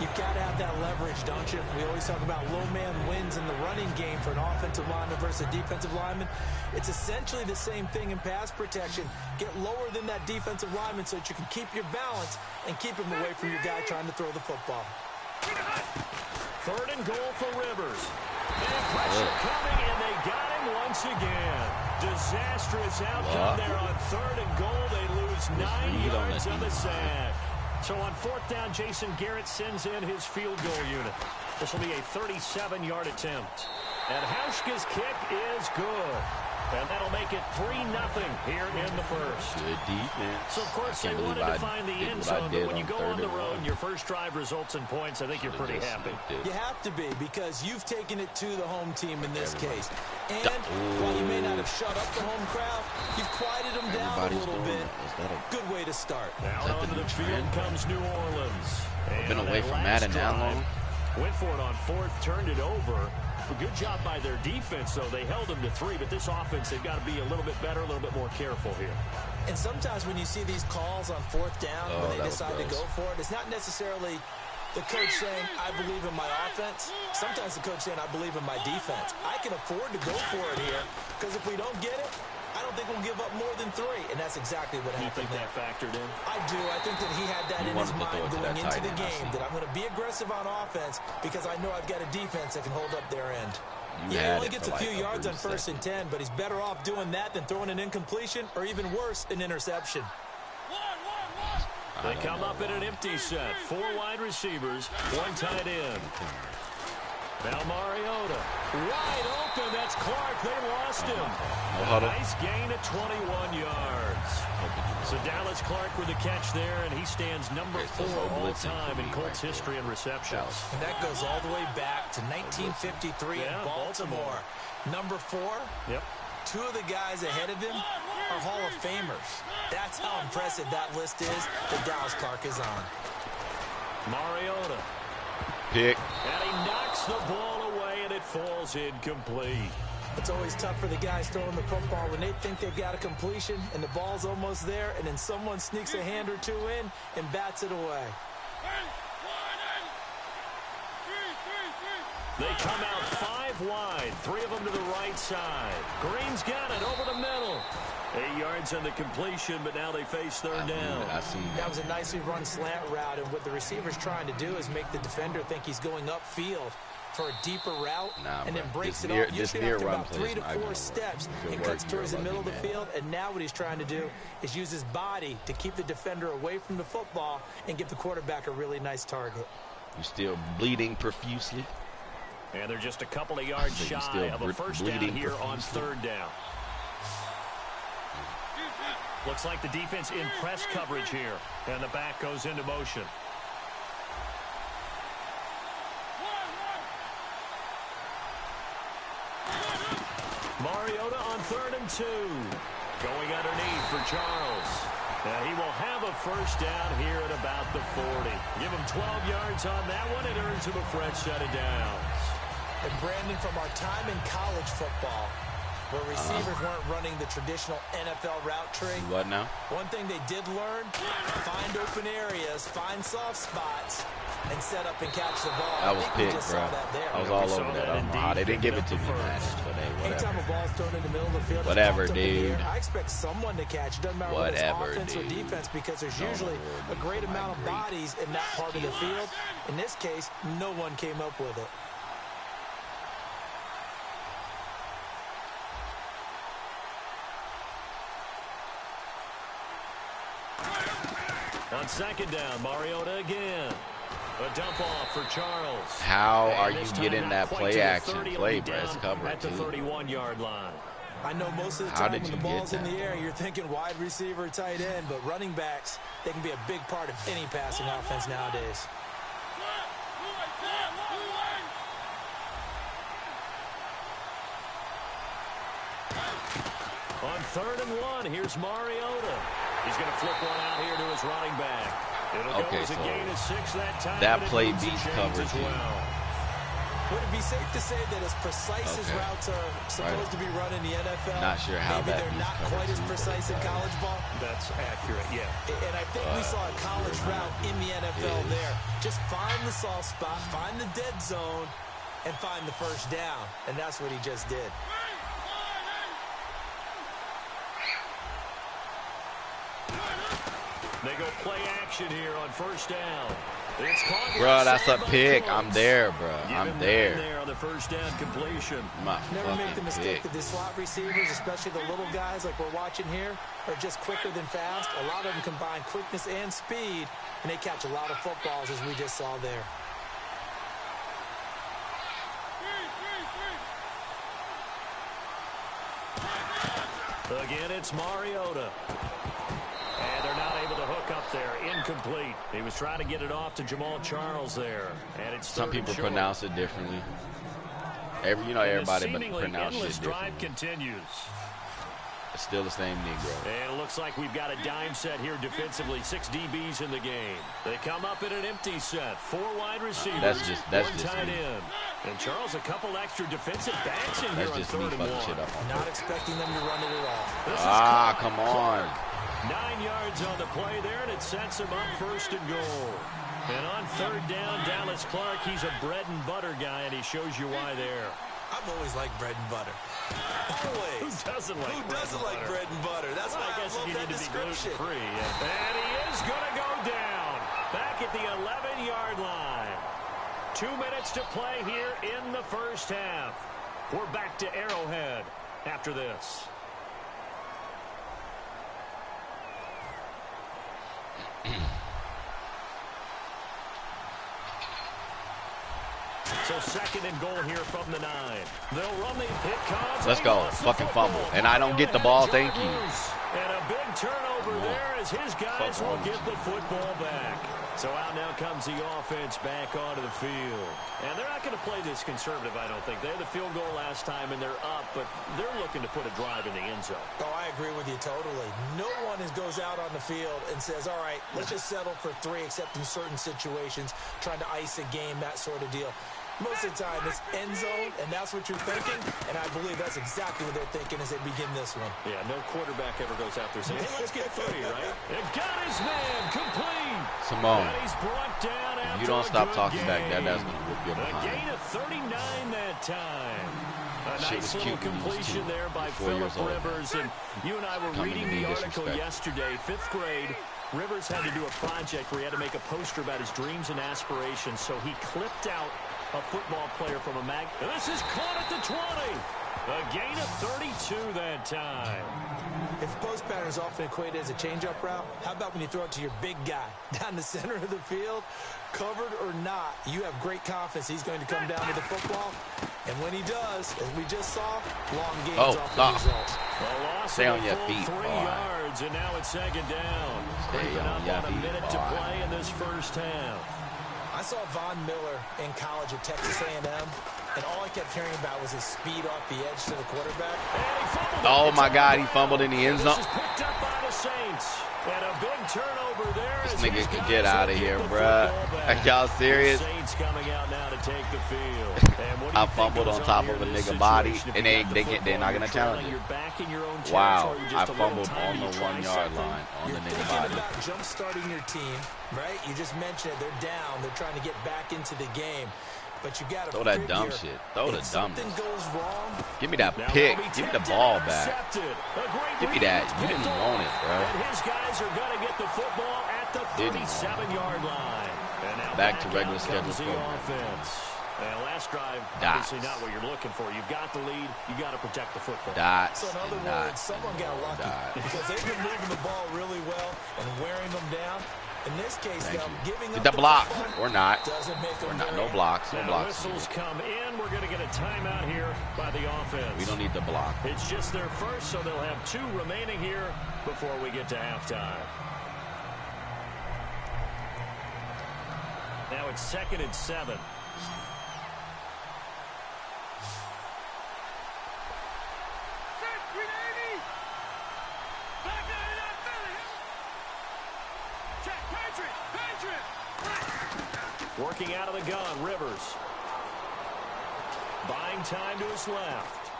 You've got to have that leverage, don't you? We always talk about low man wins in the running game for an offensive lineman versus a defensive lineman. It's essentially the same thing in pass protection. Get lower than that defensive lineman so that you can keep your balance and keep him away from your guy trying to throw the football. Third and goal for Rivers. And pressure coming, and they got him once again. Disastrous outcome there on third and goal. They lose 9 yards on the sack. So on fourth down, Jason Garrett sends in his field goal unit. This will be a 37-yard attempt. And Hauschka's kick is good. And that'll make it 3-0 here in the first. Good defense. So, of course, they wanted to find the end zone, but when you go on the road and your first drive results in points, I think you're pretty happy. You have to be, because you've taken it to the home team in this case. And while you may not have shut up the home crowd, you've quieted them down a little bit. Good way to start. Now onto the field comes New Orleans. I've been away from Madden that long. Went for it on fourth, turned it over. A good job by their defense, though. They held them to 3, but this offense, they've got to be a little bit better, a little bit more careful here. And sometimes when you see these calls on fourth down, when they decide to go for it, it's not necessarily the coach saying, I believe in my offense. Sometimes the coach saying, I believe in my defense. I can afford to go for it here, because if we don't get it, I don't think we'll give up more than 3. And that's exactly what happened. You think that factored in? I do. I think that he had that in his mind going into the game, that I'm going to be aggressive on offense because I know I've got a defense that can hold up their end. He only gets a few yards on first and 10, but he's better off doing that than throwing an incompletion or even worse, an interception. They come up in an empty set. 4 wide receivers, 1 tight end. Now Mariota, wide open. That's Clark. They lost him. Nice gain at 21 yards. So Dallas Clark with the catch there, and he stands number 4 all time in Colts history in receptions. And that goes all the way back to 1953 in Baltimore. Number 4. Yep. 2 of the guys ahead of him are Hall of Famers. That's how impressive that list is that Dallas Clark is on. Mariota. Pick. And he knocks the ball away, and it falls incomplete. It's always tough for the guys throwing the football when they think they've got a completion and the ball's almost there, and then someone sneaks a hand or two in and bats it away. They come out 5 wide, 3 of them to the right side. Green's got it over the middle. 8 yards on the completion, but now they face third down. That was a nicely run slant route, and what the receiver's trying to do is make the defender think he's going upfield for a deeper route, and then breaks it off. Usually after about 3 to 4 steps, it cuts towards the middle of the field, and now what he's trying to do is use his body to keep the defender away from the football and give the quarterback a really nice target. You're still bleeding profusely. And they're just a couple of yards shy of a first down here on third down. Looks like the defense in press coverage here, and the back goes into motion. Mariota on 3rd and 2. Going underneath for Charles. He will have a first down here at about the 40. Give him 12 yards on that one. It earns him a fresh set of downs. And Brandon, from our time in college football, where receivers weren't running the traditional NFL route tree. What now? One thing they did learn, find open areas, find soft spots, and set up and catch the ball. That was picked, bro. I was all over that. I don't know how they didn't give it to me, man. But hey, whatever. Anytime a ball's thrown in the middle of the field, whatever, dude. I expect someone to catch. It doesn't matter whether it's offense or defense, because there's usually a great amount of bodies in that part of the field. In this case, no one came up with it. On second down, Mariota again. A dump off for Charles. How are you getting that play action play, bro? It's covered at the 31-yard line. I know most of the time when the ball's in the air, you're thinking wide receiver, tight end, but running backs, they can be a big part of any passing offense nowadays. On 3rd and 1, here's Mariota. He's going to flip one out here to his running back. It'll go as a gain of 6 that time. That play beats coverage. Well. Would it be safe to say that as precise as routes are supposed to be run in the NFL, not sure how maybe they're not quite as precise in college ball? That's accurate, yeah. And I think we saw a college route in the NFL there. Just find the soft spot, find the dead zone, and find the first down. And that's what he just did. They go play action here on first down. It's bro, that's a pick. I'm there, bro. I'm there. On the first down completion. Never make the mistake that the slot receivers, especially the little guys like we're watching here, are just quicker than fast. A lot of them combine quickness and speed, and they catch a lot of footballs, as we just saw there. Again, it's Mariota. And they're not able to hook up there. Incomplete. He was trying to get it off to Jamal Charles there. And it's some people pronounce it differently. Everybody but pronounce it differently. Drive continues. It's still the same Negro. And it looks like we've got a dime set here defensively. 6 DBs in the game. They come up in an empty set. 4 wide receivers. That's just tight end. And Charles, a couple extra defensive backs in here on 3rd and 1. Shit up on not expecting them to run it at all. Come on. 9 yards on the play there, and it sets him up 1st and goal. And on 3rd down, Dallas Clark, he's a bread and butter guy, and he shows you why there. I've always liked bread and butter. Always. Who doesn't like bread and butter? That's why I love that description. Free. And he is going to go down. Back at the 11-yard line. 2 minutes to play here in the first half. We're back to Arrowhead after this. So 2nd and goal here from the 9. They'll run the hit cards. Let's go. Fucking fumble. And I don't get the ball. Thank you. And a big turnover there as his guys will get the football back. So out now comes the offense back onto the field. And they're not going to play this conservative, I don't think. They had the field goal last time, and they're up, but they're looking to put a drive in the end zone. Oh, I agree with you totally. No one goes out on the field and says, all right, let's just settle for 3, except in certain situations, trying to ice a game, that sort of deal. Most of the time, it's end zone, and that's what you're thinking. And I believe that's exactly what they're thinking as they begin this one. Yeah, no quarterback ever goes out there saying, hey, let's get 3, right? It got his man complete. Simone, and he's brought down if after you don't stop talking game. back, that's going to whip your A behind. gain of 39 that time. A Shit nice was little cute when he was completion two, there by 4 Phillip years old. Rivers. And you and I were Coming reading to be the article disrespected. yesterday, 5th grade. Rivers had to do a project where he had to make a poster about his dreams and aspirations, so he clipped out a football player from a mag. This is caught at the 20. A gain of 32 that time. If post pattern is often equated as a change-up route, how about when you throw it to your big guy down the center of the field? Covered or not, you have great confidence he's going to come down with the football. And when he does, as we just saw, long gains off the result. A loss Stay of on your full feet, 3 boy. yards, and now it's second down. Creeping up on a minute to play in this first half. I saw Von Miller in college at Texas A&M, and all I kept hearing about was his speed off the edge to the quarterback. Oh, my God, he fumbled in the end zone. This is picked up by the Saints. And a big turnover there. This nigga can get out of here, bruh. Are y'all serious? Saints coming out now to take the field. I fumbled on top of a nigga body, and they're not going to challenge it. Wow, I fumbled on the 1 yard line on the nigga body. About jump starting your team, right? You just mentioned it. They're down. They're trying to get back into the game. But you got to throw that dumb shit. Throw the dumbness. Goes wrong, give me that pick. Give me the ball back. Give me that. You didn't want it, bro. And his guys are going to get the football at the 37-yard line. And now back to regular schedule offense. And last drive, obviously not what you're looking for. You've got the lead. You got to protect the football. So in other words, someone got lucky because they've been moving the ball really well and wearing them down. In this case, though, giving up the block or not. Doesn't make them no blocks. No blocks. Whistles come in. We're going to get a timeout here by the offense. We don't need the block. It's just their first, so they'll have 2 remaining here before we get to halftime. Now it's 2nd and 7. Working out of the gun, Rivers. Buying time to his left.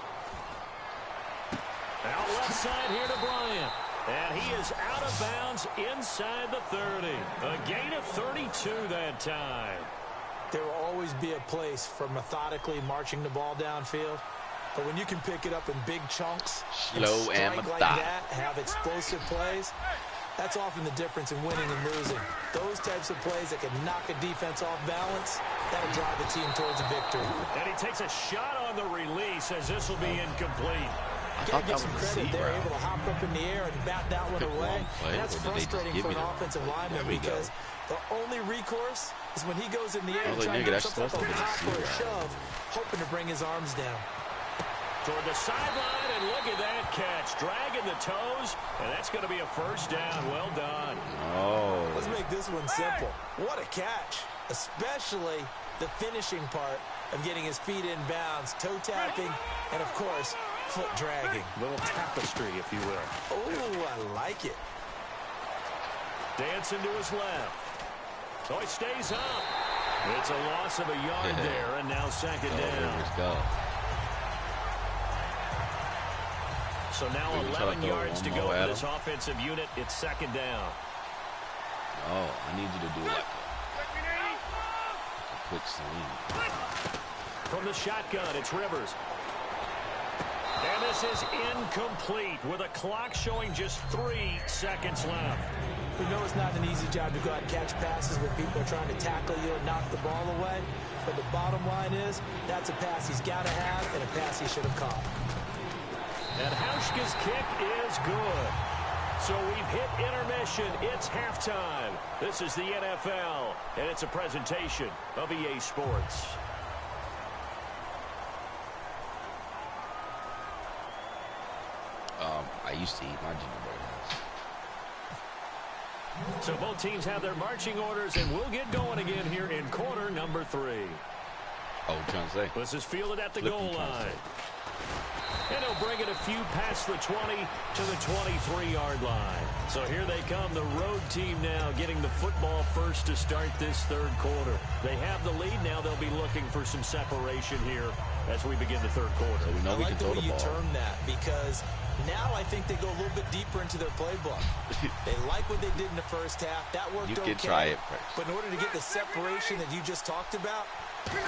Out left side here to Bryant. And he is out of bounds inside the 30. A gain of 32 that time. There will always be a place for methodically marching the ball downfield. But when you can pick it up in big chunks, slow and methodical, like that, have explosive plays, that's often the difference in winning and losing. Those types of plays that can knock a defense off balance, that'll drive the team towards a victory. And he takes a shot on the release as this will be incomplete. Gotta give some credit. They're able to hop up in the air and bat that one away. And that's frustrating for an offensive lineman because the only recourse is when he goes in the air and trying to get something like a pop or a shove, hoping to bring his arms down. Toward the sideline, and look at that catch. Dragging the toes, and that's going to be a first down. Well done. Oh. Let's make this one simple. What a catch, especially the finishing part of getting his feet in bounds, toe tapping, and, of course, foot dragging. A little tapestry, if you will. Oh, I like it. Dancing to his left. So he stays up. It's a loss of a yard there, and now second down. Let's go. So now 11 yards to go for this offensive unit. It's second down. Oh, I need you to do like a quick swing. From the shotgun, it's Rivers. And this is incomplete with a clock showing just 3 seconds left. We know it's not an easy job to go out and catch passes when people are trying to tackle you and knock the ball away. But the bottom line is, that's a pass he's got to have and a pass he should have caught. And Hauschka's kick is good. So we've hit intermission. It's halftime. This is the NFL, and it's a presentation of EA Sports. I used to eat my Junior Burgers. So both teams have their marching orders, and we'll get going again here in quarter number 3. Oh, what you trying to say? This is fielded at the goal line. And he'll bring it a few past the 20 to the 23-yard line. So here they come, the road team now getting the football first to start this third quarter. They have the lead now. They'll be looking for some separation here as we begin the third quarter. So we know we can throw the ball. I like the way you term that, because now I think they go a little bit deeper into their playbook. They like what they did in the first half. That worked okay. You can try it first. But in order to get the separation that you just talked about,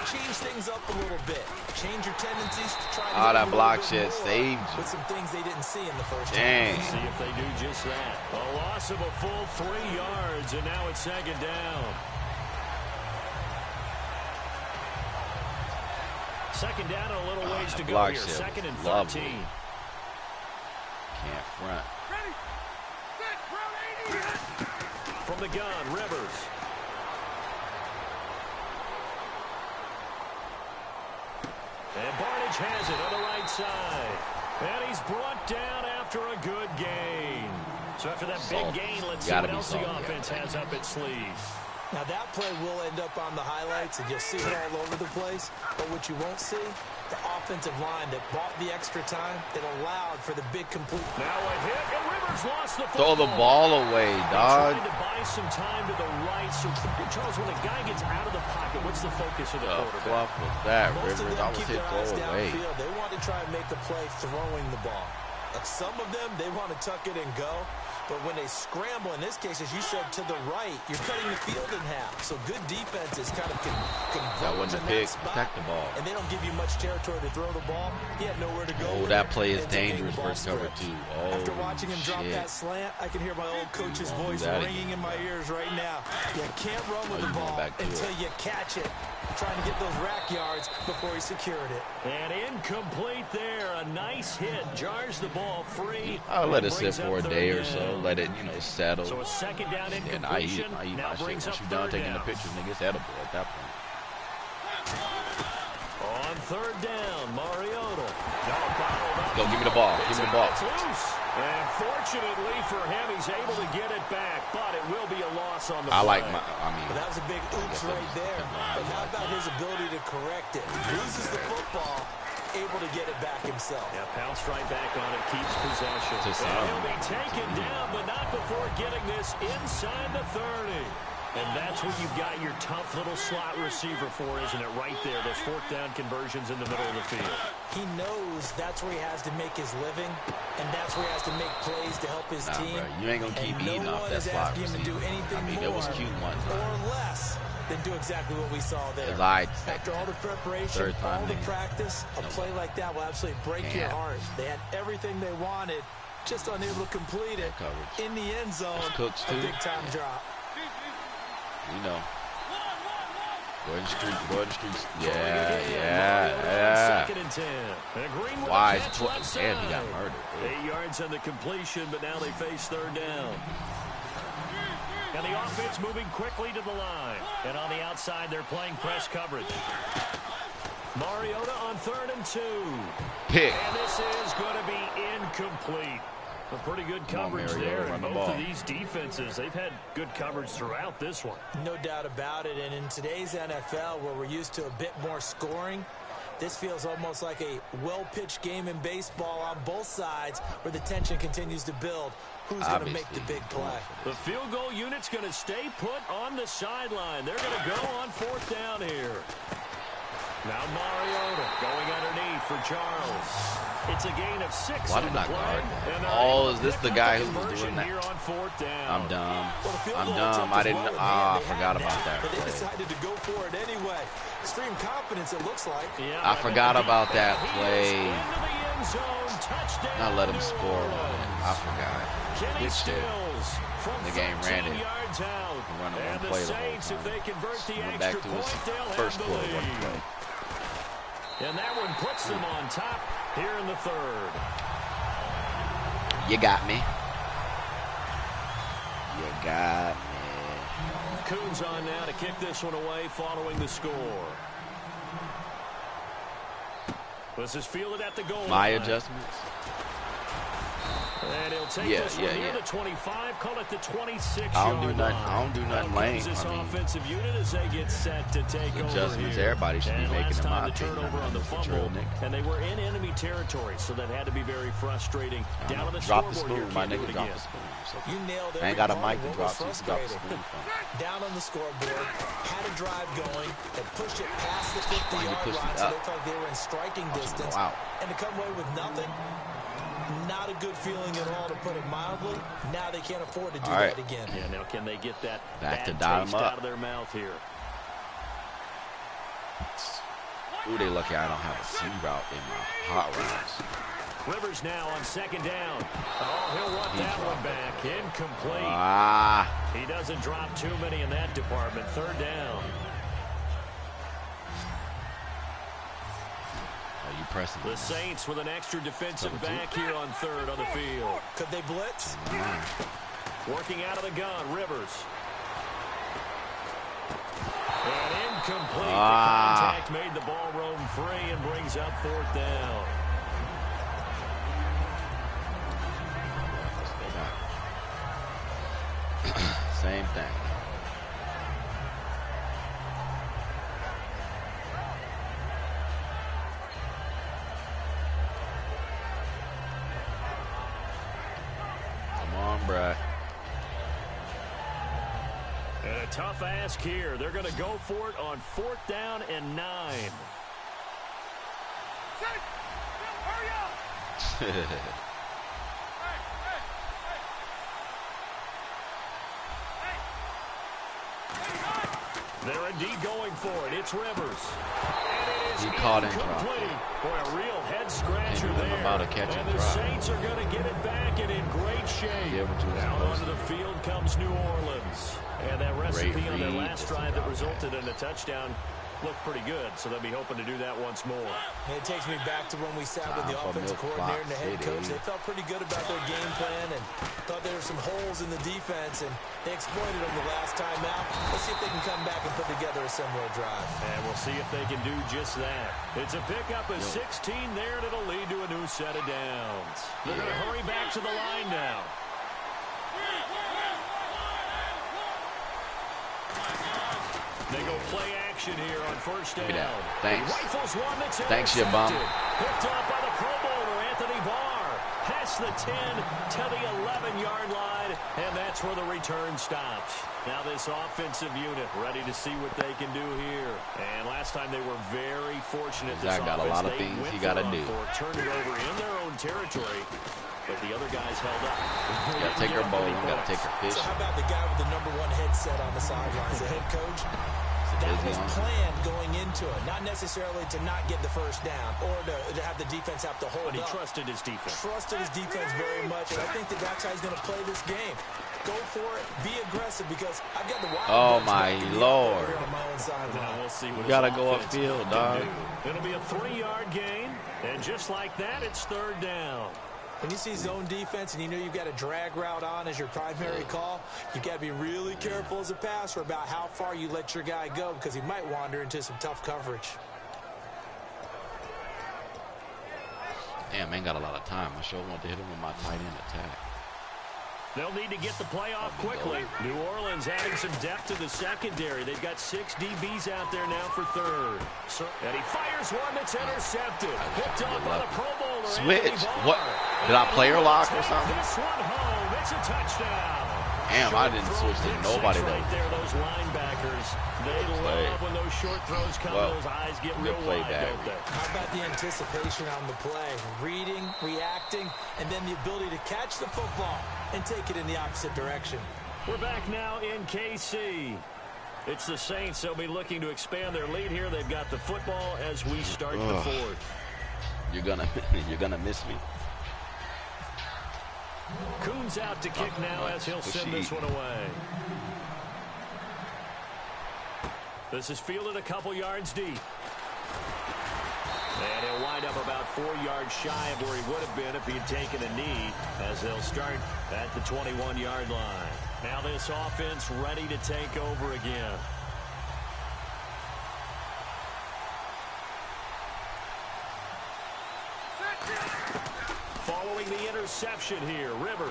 change things up a little bit. Change your tendencies to try to that block shit saved you. With some things they didn't see in the first half. Let's see if they do just that. A loss of a full 3 yards, and now it's second down. Second down and a little ways to go here. Second and 13. Lovely. Can't front. From the gun, Rivers. And Barnage has it on the right side. And he's brought down after a good gain. So after that big gain, let's see what else the offense has up its sleeve. Now that play will end up on the highlights, and you'll see it all over the place. But what you won't see, the offensive line that bought the extra time, that allowed for the big complete. Now a hit, and Rivers lost the football. Throw the ball away, dog. Trying to buy some time to the right. So, Charles, when a guy gets out of the pocket, what's the focus of the quarterback? Fluff was that, Most Rivers. I would say throw away. They want to try and make a play throwing the ball. Like some of them, they want to tuck it and go. But when they scramble, in this case, as you said, to the right, you're cutting the field in half. So good defenses kind of can that wasn't a pick. Protect the ball. And they don't give you much territory to throw the ball. He had nowhere to go. Oh, that play is dangerous versus cover 2. Oh, after watching him drop that slant, I can hear my old coach's voice ringing in my ears right now. You can't run with the ball until you catch it. Trying to get those rack yards before he secured it. And incomplete there. A nice hit. Jars the ball free. I'll let it sit for a day or so. Let it, settle. So a second down and I eat my shit. Once you're done taking the pictures, nigga, it's edible at that point. On third down, Mariota. Go, give me the ball. Give me the ball. It's loose. And fortunately for him, he's able to get it back, but it will be a loss on the play. But that was a big oops right there. But how about his ability to correct it? Loses the football, able to get it back himself. Yeah, pounced right back on it, keeps possession. And he'll be taken down, but not before getting this inside the 30. And that's what you've got your tough little slot receiver for, isn't it? Right there, those fourth down conversions in the middle of the field. He knows that's where he has to make his living, and that's where he has to make plays to help his team. Bro, you ain't going to keep eating off that slot receiver. Do anything it was cute one time. Or less than do exactly what we saw there. After all the preparation, all the practice, a play like that will absolutely break your heart. They had everything they wanted, just unable to complete it. In the end zone, a big-time drop. You know. Go ahead and streets. Yeah. Second and 10. Wise play. Damn, he got murdered. 8 yards on the completion, but now they face third down. And the offense moving quickly to the line. And on the outside, they're playing press coverage. Mariota on 3rd and 2. Pick. And this is going to be incomplete. A pretty good coverage there, and both of these defenses, they've had good coverage throughout this one. No doubt about it, and in today's NFL, where we're used to a bit more scoring, this feels almost like a well-pitched game in baseball on both sides, where the tension continues to build. Who's going to make the big play? The field goal unit's going to stay put on the sideline. They're going to go on 4th down here. Now Mariota going underneath for Charles. It's a gain of 6 Why did I guard that? Is this the guy who was doing that? Here on 4th down. I'm dumb. I didn't. I forgot about that play. They decided to go for it anyway. Extreme confidence, it looks like. Yeah, I forgot about that play. Not let him score on it. I forgot. Good shit. The game ran it. Running one play the whole time. Went back to his first play, one play. And that one puts them on top here in the 3rd. You got me. You got me. Coons on now to kick this one away following the score. This is fielded at the goal My line. adjustments. And he'll take this one near the 25, call it the 26-yard line. I don't do nothing lame. This offensive unit as they get set to take over adjustments here. everybody should be making in my opinion. Turnover on the fumble, and they were in enemy territory, so that had to be very frustrating. Down on the drop the scoreboard spoon, my nigga. Drop the spoon. So you nailed it. I ain't got a mic to drop, so drop the spoon. Down on the scoreboard, had a drive going, and pushed it past the 50-yard line, so they felt like they were in striking distance. And to come away with nothing, not a good feeling at all, to put it mildly. Now they can't afford to do that again. Yeah, now can they get that back to bad taste up out of their mouth here? Ooh, they lucky I don't have a C route in my hot routes. Rivers now on second down. Oh, he'll want that one back. Incomplete. He doesn't drop too many in that department. Third down. Are you pressing? The Saints with an extra defensive back here on third on the field. Could they blitz? Working out of the gun, Rivers. And incomplete. The contact made the ball roam free and brings up fourth down. Same thing. Come on, bruh. And a tough ask here. They're going to go for it on fourth down and 9. Hurry up! They're indeed going for it. It's Rivers. He caught and dropped. Boy, a real head scratcher there. About to catch and the Saints are going to get it back and in great shape. Out onto the field comes New Orleans. And that recipe on their last drive that resulted in a touchdown looked pretty good, so they'll be hoping to do that once more. And it takes me back to when we sat with the offensive coordinator and the head coach. They felt pretty good about their game plan and thought there were some holes in the defense, and they exploited them the last time out. Let's see if they can come back and put together a similar drive. And we'll see if they can do just that. It's a pickup of 16 there, and it'll lead to a new set of downs. They're going to hurry back to the line now. They go play action here on first down. Thanks. Rifles one that's thanks, you bum. Picked up by the Pro Bowler, Anthony Barr. Past the 10 to the 11-yard line, and that's where the return stops. Now this offensive unit ready to see what they can do here. And last time they were very fortunate. Zach got a lot of things he got to do. Turned it over in their own territory. But the other guys held up. Got to take her bowling. Got to take her fish. So how about the guy with the #1 headset on the sidelines, the head coach? That was planned going into it. Not necessarily to not get the first down or to have the defense have to hold up. But he trusted his defense. Trusted his defense very much, and I think that's how he's going to play this game. Go for it. Be aggressive, because I've got the Wild. Oh, my Lord. On my own sideline. We'll see what you got to go upfield, dog. It'll be a 3-yard gain, and just like that, it's third down. When you see zone defense and you know you've got a drag route on as your primary call, you've got to be really careful as a passer about how far you let your guy go, because he might wander into some tough coverage. Damn, man, got a lot of time. I sure want to hit him with my tight end attack. They'll need to get the play off quickly. New Orleans adding some depth to the secondary. They've got 6 DBs out there now for third. And he fires one that's intercepted. Picked up by the Pro Bowler. Switch. What? Did I player lock or something? This one home. It's a touchdown. Damn, I didn't switch to nobody right there. Those linebackers, they love when those short throws come. Those eyes get real wide, don't they? How about the anticipation on the play? Reading, reacting, and then the ability to catch the football and take it in the opposite direction. We're back now in KC. It's the Saints. They'll be looking to expand their lead here. They've got the football as we start the fourth. You're gonna miss me. Coons out to kick now as he'll send this one away. This is fielded a couple yards deep. And he'll wind up about 4 yards shy of where he would have been if he had taken a knee, as they'll start at the 21-yard line. Now this offense ready to take over again. Following the interception here. Rivers.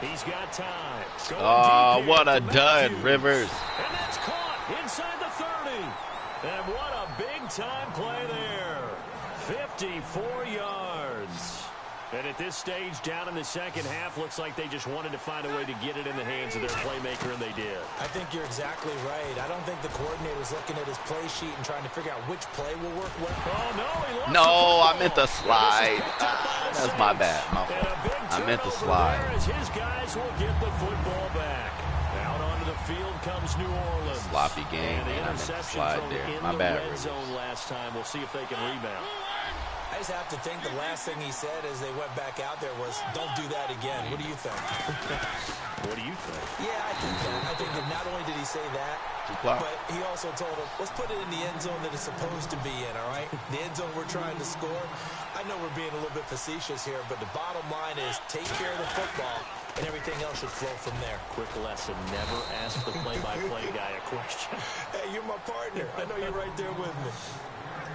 He's got time. Oh, what a dud, Rivers. And that's caught inside the 30. And what a big-time play there. 54 yards. And at this stage, down in the second half, looks like they just wanted to find a way to get it in the hands of their playmaker, and they did. I think you're exactly right. I don't think the coordinator's looking at his play sheet and trying to figure out which play will work well. Oh, no, he lost No, I the meant the slide. That's my bad. My fault. I meant the slide. As his guys will get the football back. Out onto the field comes New Orleans. Sloppy game, and I meant the slide there. My bad, Red zone last time. We'll see if they can rebound. I just have to think the last thing he said as they went back out there was, don't do that again. What do you think? What do you think? Yeah, I think that. I think that not only did he say that, but he also told him, let's put it in the end zone that it's supposed to be in, all right? The end zone we're trying to score. I know we're being a little bit facetious here, but the bottom line is take care of the football, and everything else should flow from there. Quick lesson, never ask the play-by-play guy a question. Hey, you're my partner. I know you're right there with me.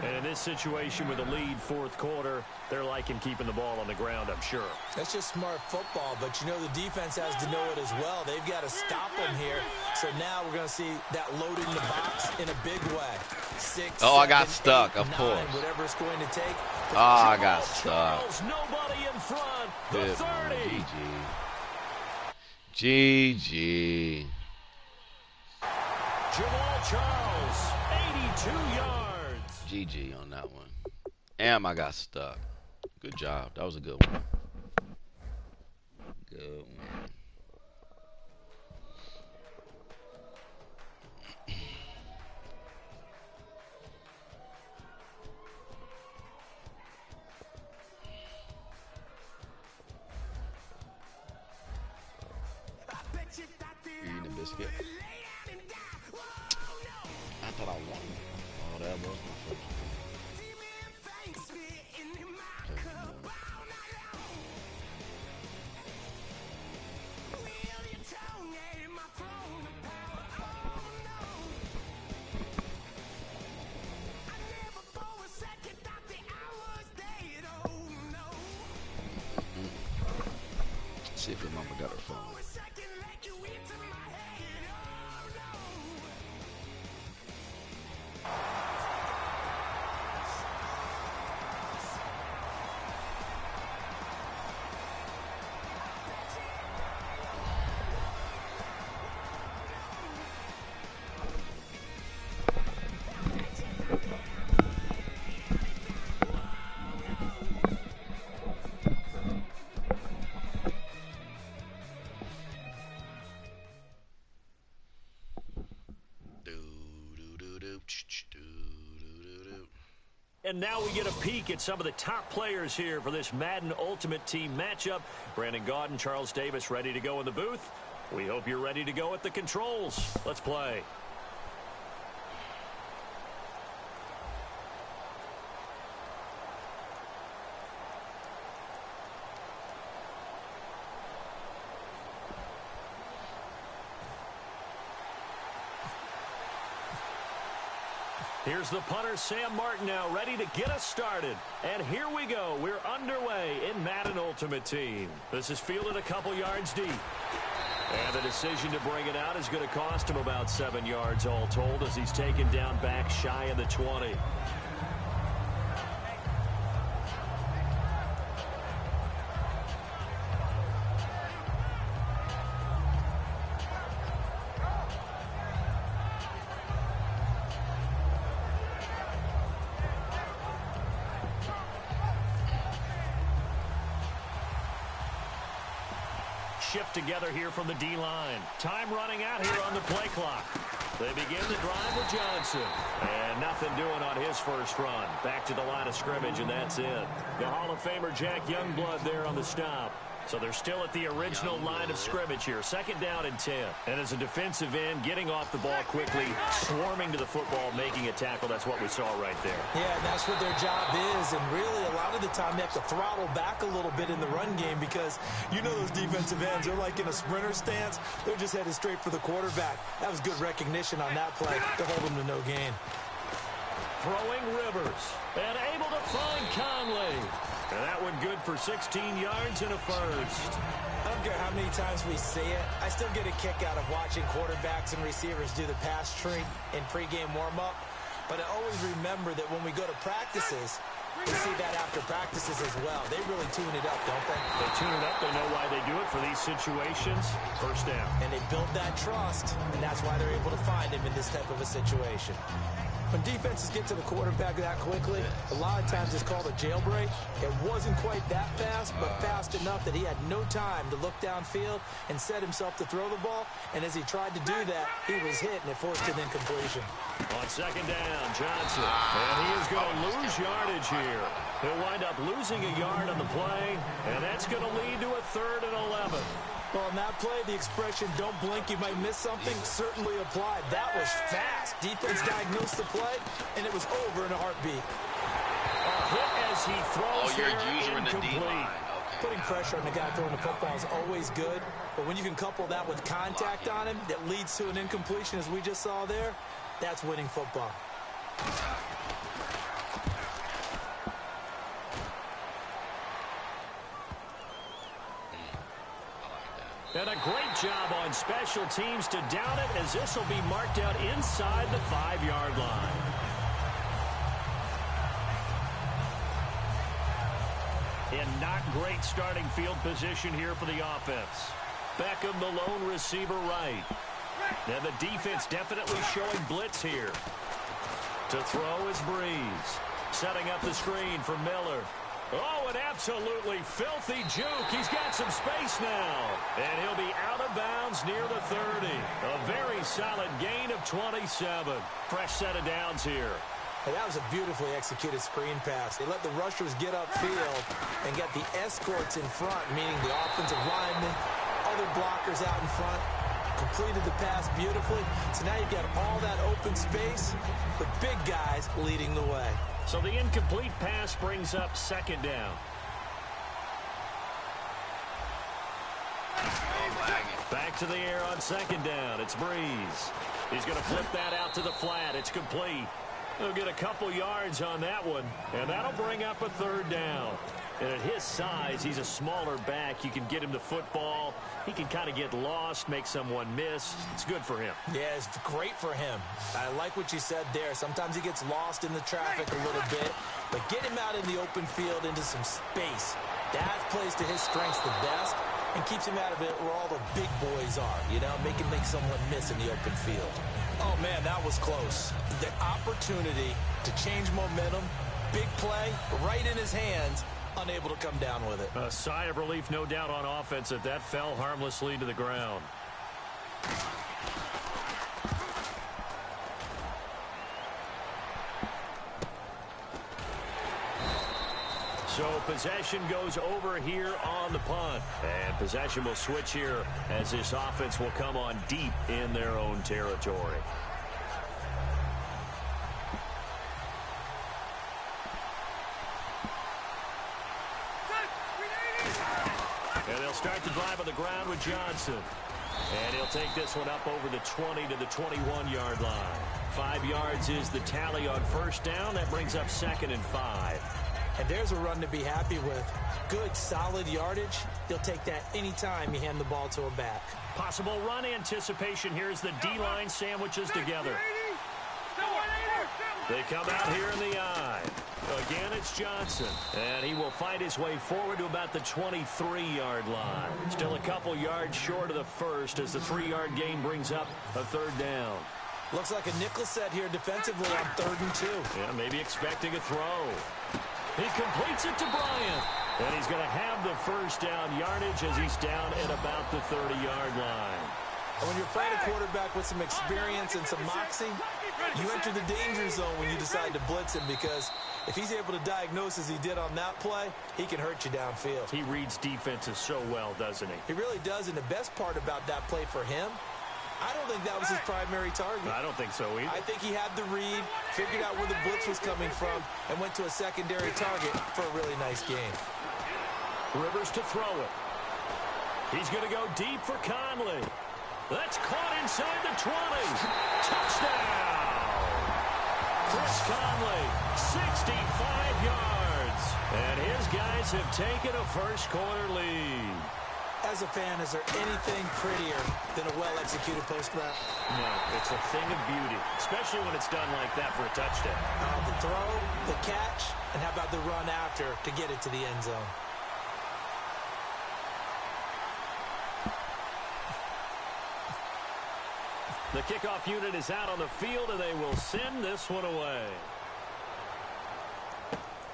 And in this situation with a lead fourth quarter, they're liking keeping the ball on the ground, I'm sure. That's just smart football, but you know the defense has to know it as well. They've got to stop them here. So now we're going to see that loading the box in a big way. 6, Oh, 7, I got stuck, 8, of 9, course. whatever it's going to take. Oh, I got stuck. Charles, nobody in front. The Good 30. GG. Jamal Charles, 82 yards. GG on that one. And I got stuck. Good job. That was a good one. Good one. Eating a biscuit. I thought I won. Oh, that was my first one. See if your mama got her phone. And now we get a peek at some of the top players here for this Madden Ultimate Team matchup. Brandon Gaudin, Charles Davis ready to go in the booth. We hope you're ready to go at the controls. Let's play. Here's the punter, Sam Martin, now ready to get us started. And here we go. We're underway in Madden Ultimate Team. This is fielded a couple yards deep. And the decision to bring it out is going to cost him about 7 yards all told as he's taken down back shy of the 20. Shift together here from the D-line. Time running out here on the play clock. They begin the drive with Johnson. And nothing doing on his first run. Back to the line of scrimmage, and that's it. The Hall of Famer Jack Youngblood there on the stop. So they're still at the original line of scrimmage here. 2nd down and 10. And as a defensive end, getting off the ball quickly, swarming to the football, making a tackle. That's what we saw right there. Yeah, that's what their job is. And really, a lot of the time, they have to throttle back a little bit in the run game because you know those defensive ends, they're like in a sprinter stance. They're just headed straight for the quarterback. That was good recognition on that play to hold them to no gain. Throwing Rivers. And able to find Conley. And that one good for 16 yards and a first. I don't care how many times we see it. I still get a kick out of watching quarterbacks and receivers do the pass tree in pregame warm-up. But I always remember that when we go to practices, we see that after practices as well. They really tune it up, don't they? They tune it up. They know why they do it for these situations. First down. And they build that trust, and that's why they're able to find him in this type of a situation. When defenses get to the quarterback that quickly, a lot of times it's called a jailbreak. It wasn't quite that fast, but fast enough that he had no time to look downfield and set himself to throw the ball. And as he tried to do that, he was hit, and it forced an incompletion. On second down, Johnson. And he is going to lose yardage here. He'll wind up losing a yard on the play, and that's going to lead to a 3rd and 11. Well, on that play, the expression, don't blink, you might miss something, certainly applied. That was fast. Defense diagnosed the play, and it was over in a heartbeat. A hit as he throws here, incomplete. Putting pressure on the guy throwing the football is always good, but when you can couple that with contact on him that leads to an incompletion, as we just saw there, that's winning football. And a great job on special teams to down it, as this will be marked out inside the 5-yard line. And not great starting field position here for the offense. Beckham, the lone receiver, right. And the defense definitely showing blitz here. To throw is Breeze. Setting up the screen for Miller. Oh, an absolutely filthy juke. He's got some space now. And he'll be out of bounds near the 30. A very solid gain of 27. Fresh set of downs here. And that was a beautifully executed screen pass. They let the rushers get upfield and get the escorts in front, meaning the offensive linemen, other blockers out in front. Completed the pass beautifully. So now you've got all that open space with big guys leading the way. So the incomplete pass brings up 2nd down. Back to the air on 2nd down. It's Breeze. He's going to flip that out to the flat. It's complete. He'll get a couple yards on that one, and that'll bring up a 3rd down. And at his size, he's a smaller back. You can get him the football. He can kind of get lost, make someone miss. It's good for him. Yeah, it's great for him. I like what you said there. Sometimes he gets lost in the traffic a little bit, but get him out in the open field into some space. That plays to his strengths the best and keeps him out of it where all the big boys are, you know, make someone miss in the open field. Oh, man, that was close. The opportunity to change momentum, big play, right in his hands, unable to come down with it. A sigh of relief, no doubt, on offense that fell harmlessly to the ground. So possession goes over here on the punt. And possession will switch here as this offense will come on deep in their own territory. And they'll start the drive on the ground with Johnson. And he'll take this one up over the 20 to the 21-yard line. 5 yards is the tally on 1st down. That brings up 2nd and 5. And there's a run to be happy with. Good, solid yardage. He'll take that anytime you hand the ball to a back. Possible run anticipation here as the D-line sandwiches together. They come out here in the eye. Again, it's Johnson. And he will find his way forward to about the 23-yard line. Still a couple yards short of the first as the 3-yard gain brings up a 3rd down. Looks like a nickel set here defensively on 3rd and 2. Yeah, maybe expecting a throw. He completes it to Bryant. And he's going to have the 1st down yardage as he's down at about the 30-yard line. And when you're playing a quarterback with some experience and some moxie, you enter the danger zone when you decide to blitz him, because if he's able to diagnose as he did on that play, he can hurt you downfield. He reads defenses so well, doesn't he? He really does, and the best part about that play for him, I don't think that was his primary target. I don't think so either. I think he had the read, figured out where the blitz was coming from, and went to a secondary target for a really nice game. Rivers to throw it. He's going to go deep for Conley. That's caught inside the 20. Touchdown! Chris Conley, 65 yards. And his these guys have taken a first-quarter lead. As a fan, is there anything prettier than a well-executed post route? No, it's a thing of beauty, especially when it's done like that for a touchdown. The throw, the catch, and how about the run after to get it to the end zone? The kickoff unit is out on the field, and they will send this one away.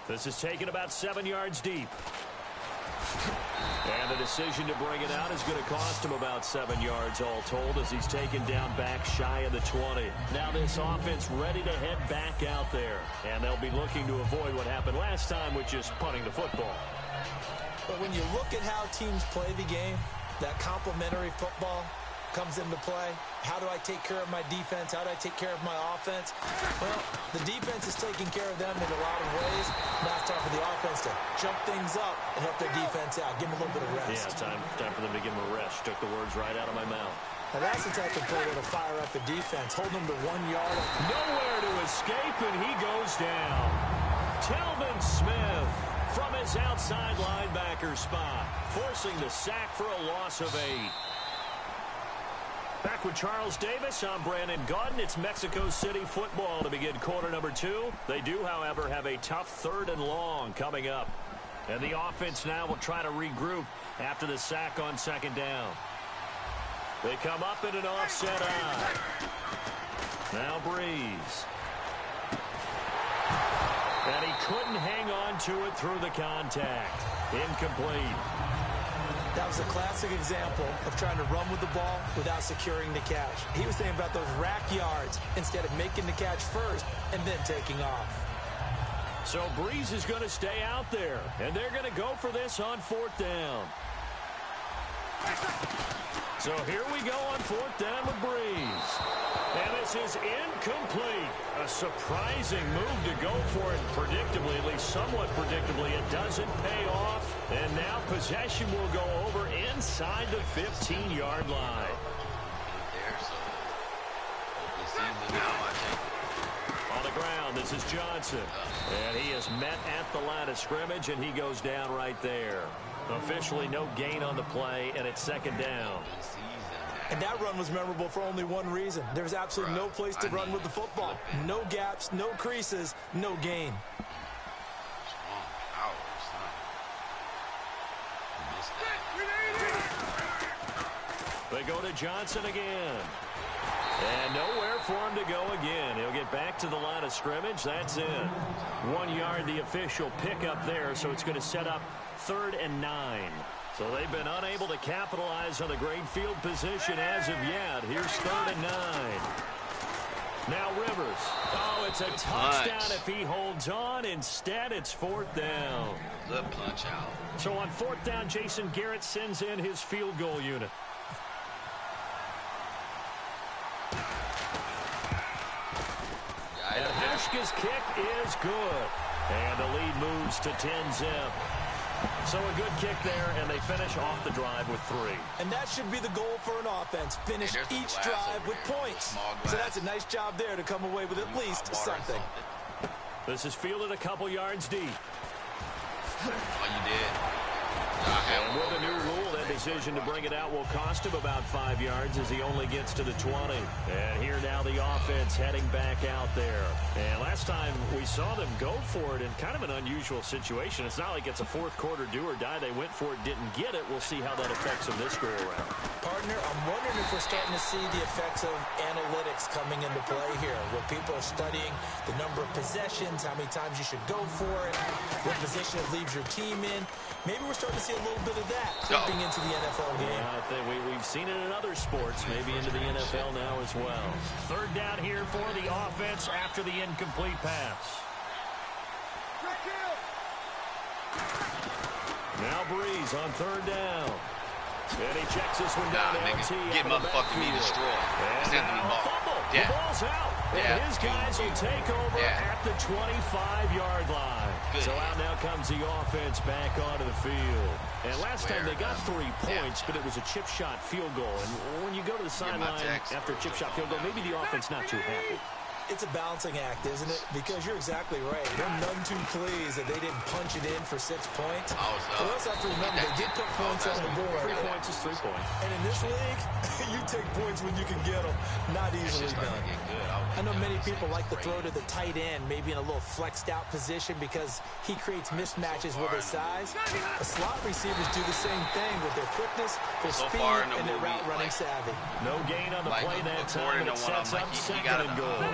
This is taken about 7 yards deep. And the decision to bring it out is going to cost him about 7 yards all told as he's taken down back shy of the 20. Now this offense ready to head back out there. And they'll be looking to avoid what happened last time with just punting the football. But when you look at how teams play the game, that complementary football comes into play. How do I take care of my defense? How do I take care of my offense? Well, the defense is taking care of them in a lot of ways. Now it's time for the offense to jump things up and help their defense out. Give them a little bit of rest. Yeah, time for them to give them a rest. Took the words right out of my mouth. Now that's the type of play that'll fire up the defense. Hold them to 1 yard. Nowhere to escape, and he goes down. Telvin Smith from his outside linebacker spot, forcing the sack for a loss of 8. Back with Charles Davis, I'm Brandon Gaudin. It's Mexico City football to begin quarter number 2. They do, however, have a tough 3rd and long coming up. And the offense now will try to regroup after the sack on 2nd down. They come up in an offset eye. Now Breeze. And he couldn't hang on to it through the contact. Incomplete. That was a classic example of trying to run with the ball without securing the catch. He was thinking about those rack yards instead of making the catch first and then taking off. So Breeze is going to stay out there, and they're going to go for this on 4th down. So here we go on 4th down with Breeze. And this is incomplete. A surprising move to go for it. Predictably, at least somewhat predictably, it doesn't pay off. And now possession will go over inside the 15-yard line. On the ground, this is Johnson. And he is met at the line of scrimmage, and he goes down right there. Officially no gain on the play, and it's 2nd down. And that run was memorable for only one reason. There's absolutely no place to run with the football. No gaps, no creases, no gain. They go to Johnson again. And nowhere for him to go again. He'll get back to the line of scrimmage. That's it. 1 yard, the official pickup there, so it's going to set up 3rd and 9. So they've been unable to capitalize on the great field position as of yet. Here's 3rd and 9. Now Rivers. Oh, it's a touchdown if he holds on. Instead, it's 4th down. Good punch out. So on 4th down, Jason Garrett sends in his field goal unit. And Hashka's kick is good. And the lead moves to 10-zip. So a good kick there, and they finish off the drive with 3. And that should be the goal for an offense. Finish each drive with points. So that's a nice job there to come away with at least something. This is fielded a couple yards deep. Oh, you did. And with a new rule, that decision to bring it out will cost him about 5 yards as he only gets to the 20. And here now the offense heading back out there. And last time we saw them go for it in kind of an unusual situation. It's not like it's a 4th quarter do or die. They went for it, didn't get it. We'll see how that affects them this go-around. Partner, I'm wondering if we're starting to see the effects of analytics coming into play here, where people are studying the number of possessions, how many times you should go for it, what position it leaves your team in. Maybe we're starting to see a little bit of that creeping into the NFL game. Yeah, I think we've seen it in other sports, maybe into the NFL now as well. 3rd down here for the offense after the incomplete pass. Now Breeze on 3rd down. And he checks this one down. Get motherfucking me destroyed. And now a fumble. The ball's out. And his guys will take over at the 25-yard line. So out now comes the offense back onto the field. And last time they got 3 points, but it was a chip shot field goal. And when you go to the sideline after a chip shot field goal, maybe the offense not too happy. It's a balancing act, isn't it? Because you're exactly right. They're none too pleased that they didn't punch it in for 6 points. But we also have to remember they did put points on the board. 3 points is 3 points. And in this league, you take points when you can get them. Not easily done. I know many people like to throw to the tight end, maybe in a little flexed out position because he creates mismatches with his size. The slot receivers do the same thing with their quickness, their speed, and their route running savvy. No gain on the play that time, and it sets up second and goal.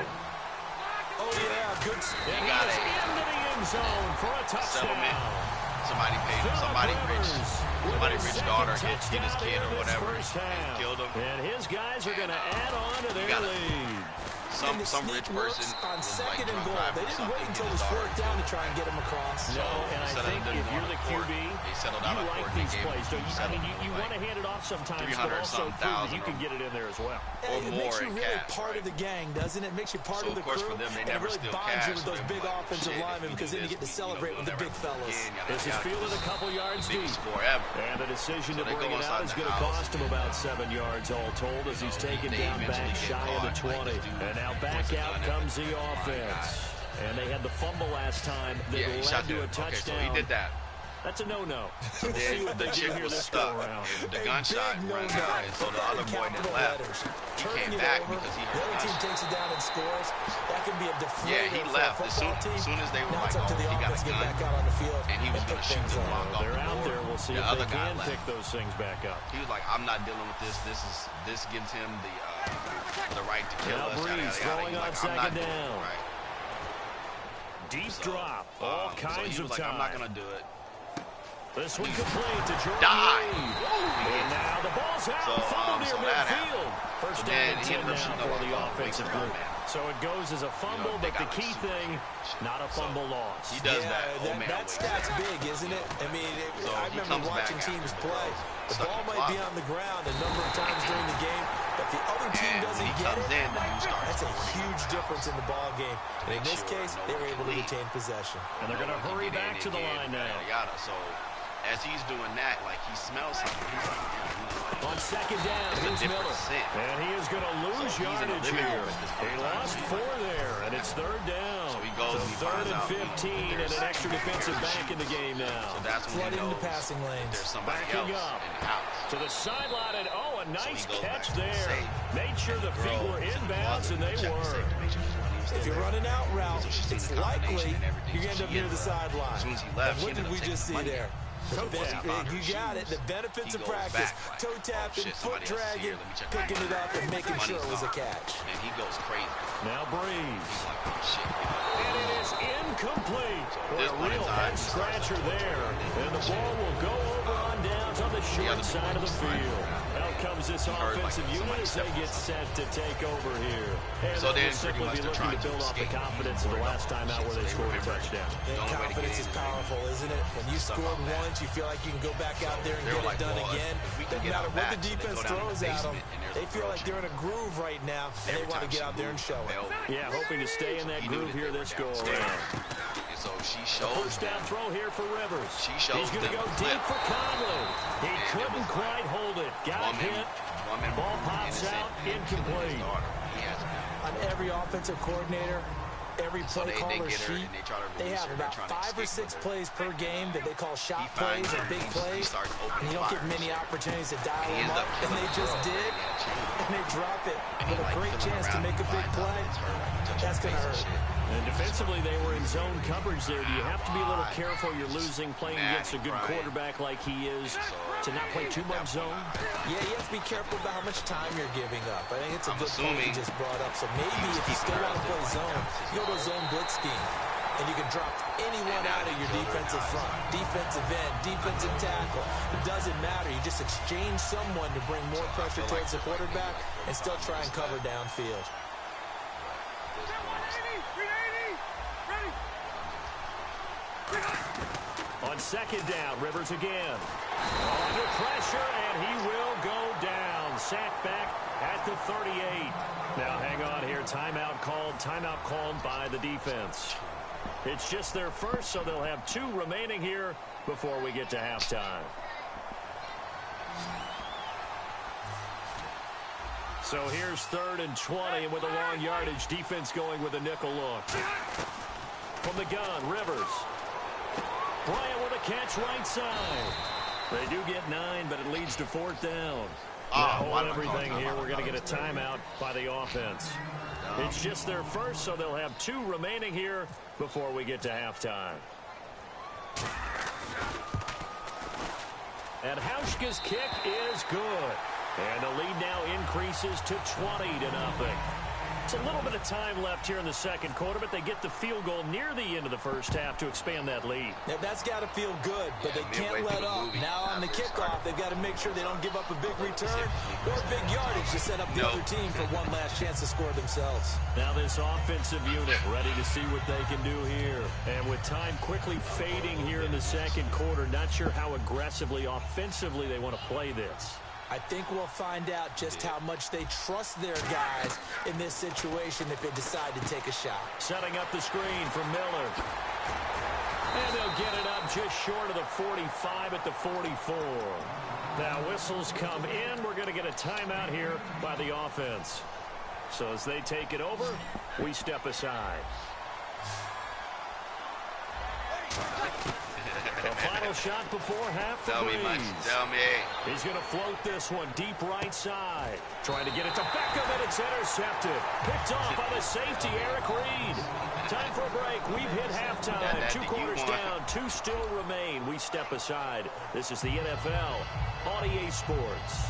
Oh, yeah, good. And he got it into the end zone for a touchdown. Somebody paid him. Somebody rich daughter hit his kid or whatever and killed him. And his guys are going to add on to their lead. Some rich person on second and goal. They didn't wait until it was 4th down to try and get him across. No, and I think if you're the QB, you like these plays. I mean, you want to hand it off sometimes, but also prove that you can get it in there as well. It makes you really part of the gang, doesn't it? It makes you part of the crew. And it really bonds you with those big offensive linemen because then you get to celebrate with the big fellas. This is fielded a couple yards deep. And the decision to bring it out is going to cost him about 7 yards all told as he's taken down back shy of the 20. And now back out comes the offense. And they had the fumble last time that led to a touchdown. So he did that. That's a no-no. So the chick was stuck. The gunshot ran out, and so the other boy that left, he came back because he heard the other team takes it down and scores. That can be a deflator. Yeah, he left as soon as they were like, oh, he got a gun, back out on the field and he was going to shoot the block off They're the out board. there. We'll see the if other they guy can pick those things back up. He was like, I'm not dealing with this. This gives him the right to kill us. Breeze throwing on second down. Right. Deep drop. All kinds of time. I'm not going to do it. This one complete to Jordan Reed. And now the ball's out. Fumble near midfield. First down and 10 now for the offensive group. So it goes as a fumble, but the key thing, not a fumble loss. He does that. That stat's big, isn't it? I mean, I remember watching teams play. The ball might be on the ground a number of times during the game, but the other team doesn't get it. That's a huge difference in the ball game. And in this case, they were able to retain possession. And they're going to hurry back to the line now. So as he's doing that, like he smells something. He's like, on second down, here's Miller. And he is going to lose yardage here. He lost 4 there, and it's 3rd down. So he goes, so 3rd and 15, and an extra defensive back in the game now. So that's when flooding the passing lanes. There's somebody backing up to the sideline, and a nice catch there. Made sure the feet were inbounds, and they were. If you're running out route, it's likely you're going to end up near the sideline. As soon as he left, what did we just see there? You got it. The benefits of practice. Toe tapping, foot dragging, picking it up, and making sure it was a catch. And he goes crazy. Now Breeze. Like, oh, shit. And it is incomplete. A real head scratcher there. And the ball will go over on downs on the short side of the field. Out comes this offensive unit as they get set to take over here. And so they'll simply be looking to build off the confidence of the last time out where they scored a touchdown. Confidence is powerful, isn't it? When you scored once, you feel like you can go back out there and get it done again. Doesn't matter what the defense throws at them. They feel like they're in a groove right now, and they want to get out there and show it. Yeah, hoping to stay in that groove here this go-around. So she shows first down throw here for Rivers. He's going to go deep for Conley. He couldn't quite hold it. Got hit. Ball pops out. Incomplete. On every offensive coordinator, every play caller sheet, they have about 5 or 6 plays per game that they call shot plays or big plays, and you don't get many opportunities to dial them up, and they just did, and they drop it with a great chance to make a big play. That's going to hurt. And defensively, they were in zone coverage there. Do you have to be a little careful? You're losing playing against a good quarterback like he is to not play too much zone? Yeah, you have to be careful about how much time you're giving up. I think it's a good point you just brought up. So maybe if you still want to play zone, you go to a zone blitz scheme, and you can drop anyone out of your defensive front, defensive end, defensive tackle. It doesn't matter. You just exchange someone to bring more pressure towards the quarterback and still try and cover downfield. On second down, Rivers again. Under pressure, and he will go down. Sacked back at the 38. Now, hang on here. Timeout called by the defense. It's just their first, so they'll have 2 remaining here before we get to halftime. So here's 3rd and 20, and with a long yardage, defense going with a nickel look. From the gun, Rivers. Bryant with a catch right side. They do get 9, but it leads to 4th down. Now, everything here, we're going to get a timeout by the offense. It's just their first, so they'll have 2 remaining here before we get to halftime. And Hauschka's kick is good. And the lead now increases to 20-0. It's a little bit of time left here in the second quarter, but they get the field goal near the end of the first half to expand that lead. Yeah, that's got to feel good, but they can't let up. Now on the kickoff, they've got to make sure they don't give up a big return or big yardage to set up the other team for one last chance to score themselves. Now this offensive unit ready to see what they can do here. And with time quickly fading here in the second quarter, not sure how aggressively, offensively they want to play this. I think we'll find out just how much they trust their guys in this situation if they decide to take a shot. Setting up the screen for Miller. And they'll get it up just short of the 45 at the 44. Now whistles come in. We're going to get a timeout here by the offense. So as they take it over, we step aside. The final shot before half for Breeze. Tell me. He's going to float this one deep right side. Trying to get it to Beckham, and it's intercepted. Picked off by the safety, Eric Reed. Time for a break. We've hit halftime. 2 quarters down. 2 still remain. We step aside. This is the NFL on EA Sports.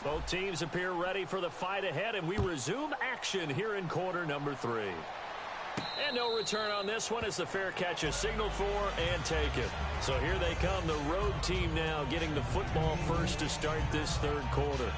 Both teams appear ready for the fight ahead, and we resume action here in quarter number 3. And no return on this one as the fair catch is signaled for and taken. So here they come, the road team now getting the football first to start this third quarter.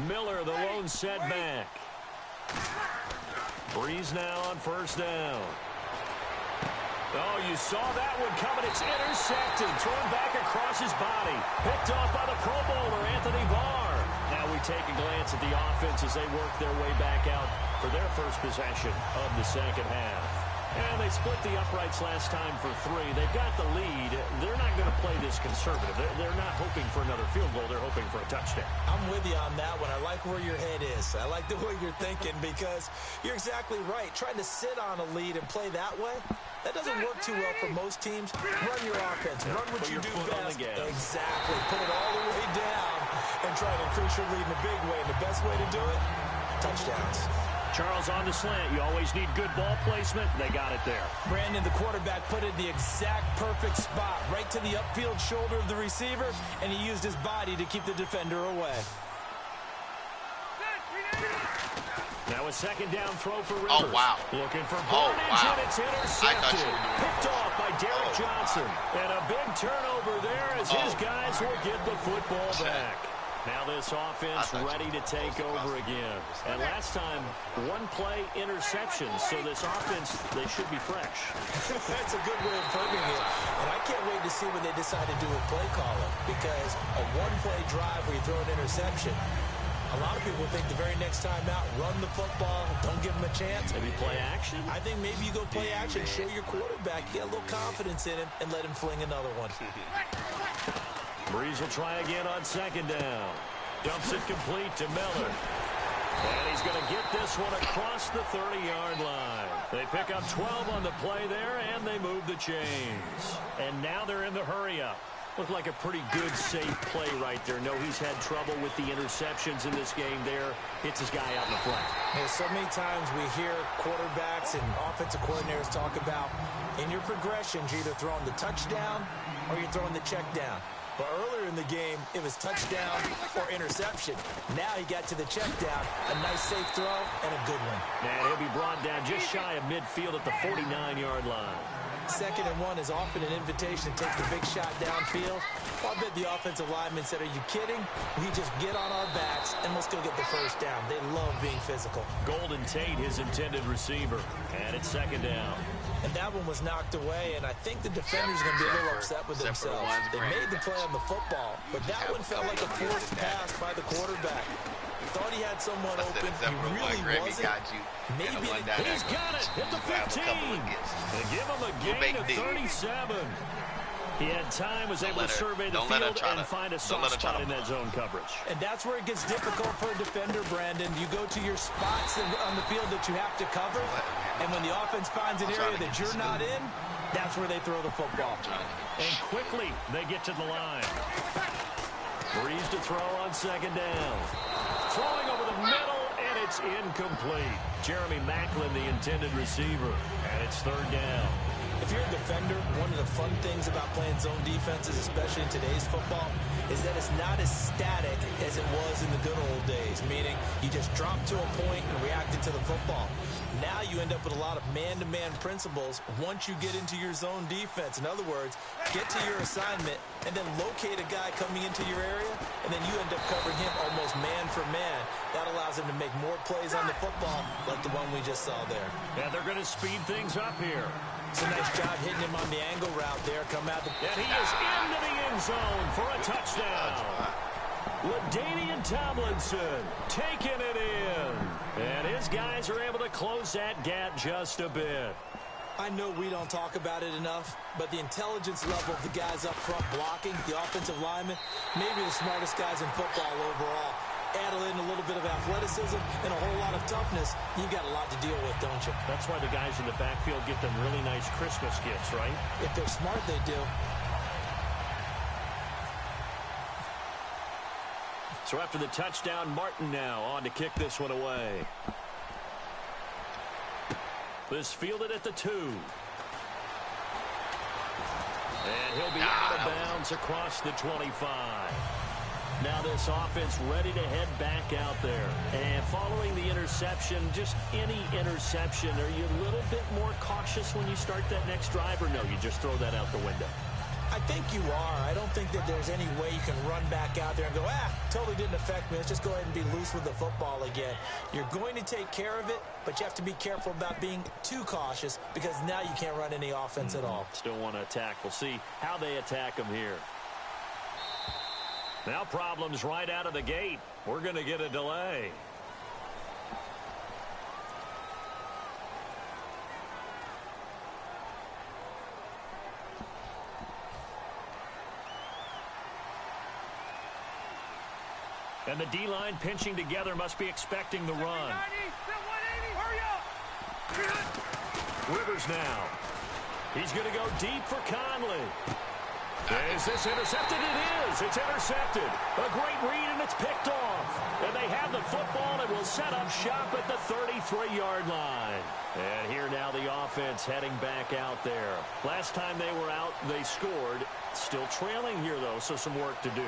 Miller, the lone setback. Breeze now on first down. Oh, you saw that one coming. It's intercepted. Thrown back across his body. Picked off by the Pro Bowler, Anthony Barr. Now we take a glance at the offense as they work their way back out for their first possession of the second half. And they split the uprights last time for 3. They've got the lead. They're not going to play this conservative. They're not hoping for another field goal. They're hoping for a touchdown. I'm with you on that one. I like where your head is. I like the way you're thinking because you're exactly right. Trying to sit on a lead and play that way, that doesn't work too well for most teams. Run your offense. Run what you do best. Exactly. Put it all the way down and try to increase your lead in a big way. And the best way to do it, touchdowns. Charles on the slant. You always need good ball placement. They got it there. Brandon, the quarterback, put it in the exact perfect spot, right to the upfield shoulder of the receiver, and he used his body to keep the defender away. Now a second down throw for Rivers. Oh, wow. Looking for Barnage, and it's intercepted. Picked off by Derek Johnson. And a big turnover there as his guys will get the football back. Now this offense ready to take over again. And last time, 1-play interception. So this offense, they should be fresh. That's a good way of putting it. And I can't wait to see what they decide to do with play calling. Because a 1-play drive where you throw an interception, a lot of people think the very next time out, run the football, don't give them a chance. Maybe play action? I think maybe you go play action, show your quarterback, get a little confidence in him, and let him fling another one. Breeze will try again on second down. Dumps it complete to Miller. And he's going to get this one across the 30-yard line. They pick up 12 on the play there, and they move the chains. And now they're in the hurry-up. Looked like a pretty good, safe play right there. No, he's had trouble with the interceptions in this game there. Hits his guy out in the flat. Yeah, so many times we hear quarterbacks and offensive coordinators talk about in your progressions, you're either throwing the touchdown or you're throwing the check down. But earlier in the game, it was touchdown or interception. Now he got to the check down, a nice safe throw, and a good one. And he'll be brought down just shy of midfield at the 49-yard line. 2nd and 1 is often an invitation to take the big shot downfield. Well, I bet the offensive lineman said, are you kidding? We just get on our backs, and let's go get the first down. They love being physical. Golden Tate, his intended receiver. And it's 2nd down. And that one was knocked away, and I think the defenders are going to be a little upset with themselves. They made the play on the football, but that one felt like a forced pass by the quarterback. Thought he had someone open. He really wasn't. Maybe he's got it at the 15. They give him a gain of 37. He had time, was able to survey the field and find a soft spot in that zone coverage. And that's where it gets difficult for a defender, Brandon. You go to your spots on the field that you have to cover, and when the offense finds an area that you're not in, that's where they throw the football. And quickly, they get to the line. Breeze to throw on 2nd down. Throwing over the middle, and it's incomplete. Jeremy Maclin, the intended receiver, and it's 3rd down. If you're a defender, one of the fun things about playing zone defenses, especially in today's football, is that it's not as static as it was in the good old days, meaning you just drop to a point and reacted to the football. Now you end up with a lot of man-to-man principles once you get into your zone defense. In other words, get to your assignment and then locate a guy coming into your area, and then you end up covering him almost man for man. That allows him to make more plays on the football like the one we just saw there. Yeah, they're going to speed things up here. It's a nice job hitting him on the angle route there. Come out. And he is into the end zone for a touchdown. LaDainian Tomlinson taking it in. And his guys are able to close that gap just a bit. I know we don't talk about it enough, but the intelligence level of the guys up front blocking, the offensive linemen, maybe the smartest guys in football overall. Add in a little bit of athleticism and a whole lot of toughness, you've got a lot to deal with, don't you? That's why the guys in the backfield get them really nice Christmas gifts, right? If they're smart, they do. So after the touchdown, Martin now on to kick this one away. This fielded at the 2. And he'll be out of bounds across the 25. Now this offense ready to head back out there. And following the interception, just any interception, are you a little bit more cautious when you start that next drive, or no, you just throw that out the window? I think you are. I don't think that there's any way you can run back out there and go, totally didn't affect me. Let's just go ahead and be loose with the football again. You're going to take care of it, but you have to be careful about being too cautious because now you can't run any offense at all. Still want to attack. We'll see how they attack them here. Now problems right out of the gate. We're going to get a delay. And the D-line pinching together must be expecting the run. Rivers now. He's going to go deep for Conley. Is this intercepted? It is. It's intercepted. A great read, and it's picked off. And they have the football and will set up shop at the 33-yard line. And here now the offense heading back out there. Last time they were out, they scored. Still trailing here, though, so some work to do.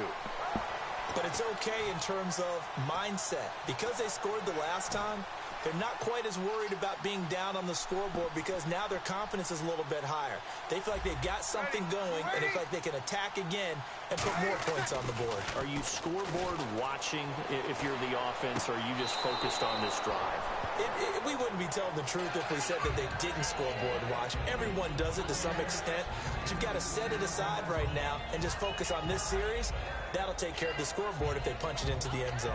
But it's okay in terms of mindset. Because they scored the last time, they're not quite as worried about being down on the scoreboard because now their confidence is a little bit higher. They feel like they've got something going, and they feel like they can attack again and put more points on the board. Are you scoreboard watching if you're the offense, or are you just focused on this drive? We wouldn't be telling the truth if we said that they didn't scoreboard watch. Everyone does it to some extent. But you've got to set it aside right now and just focus on this series. That'll take care of the scoreboard if they punch it into the end zone.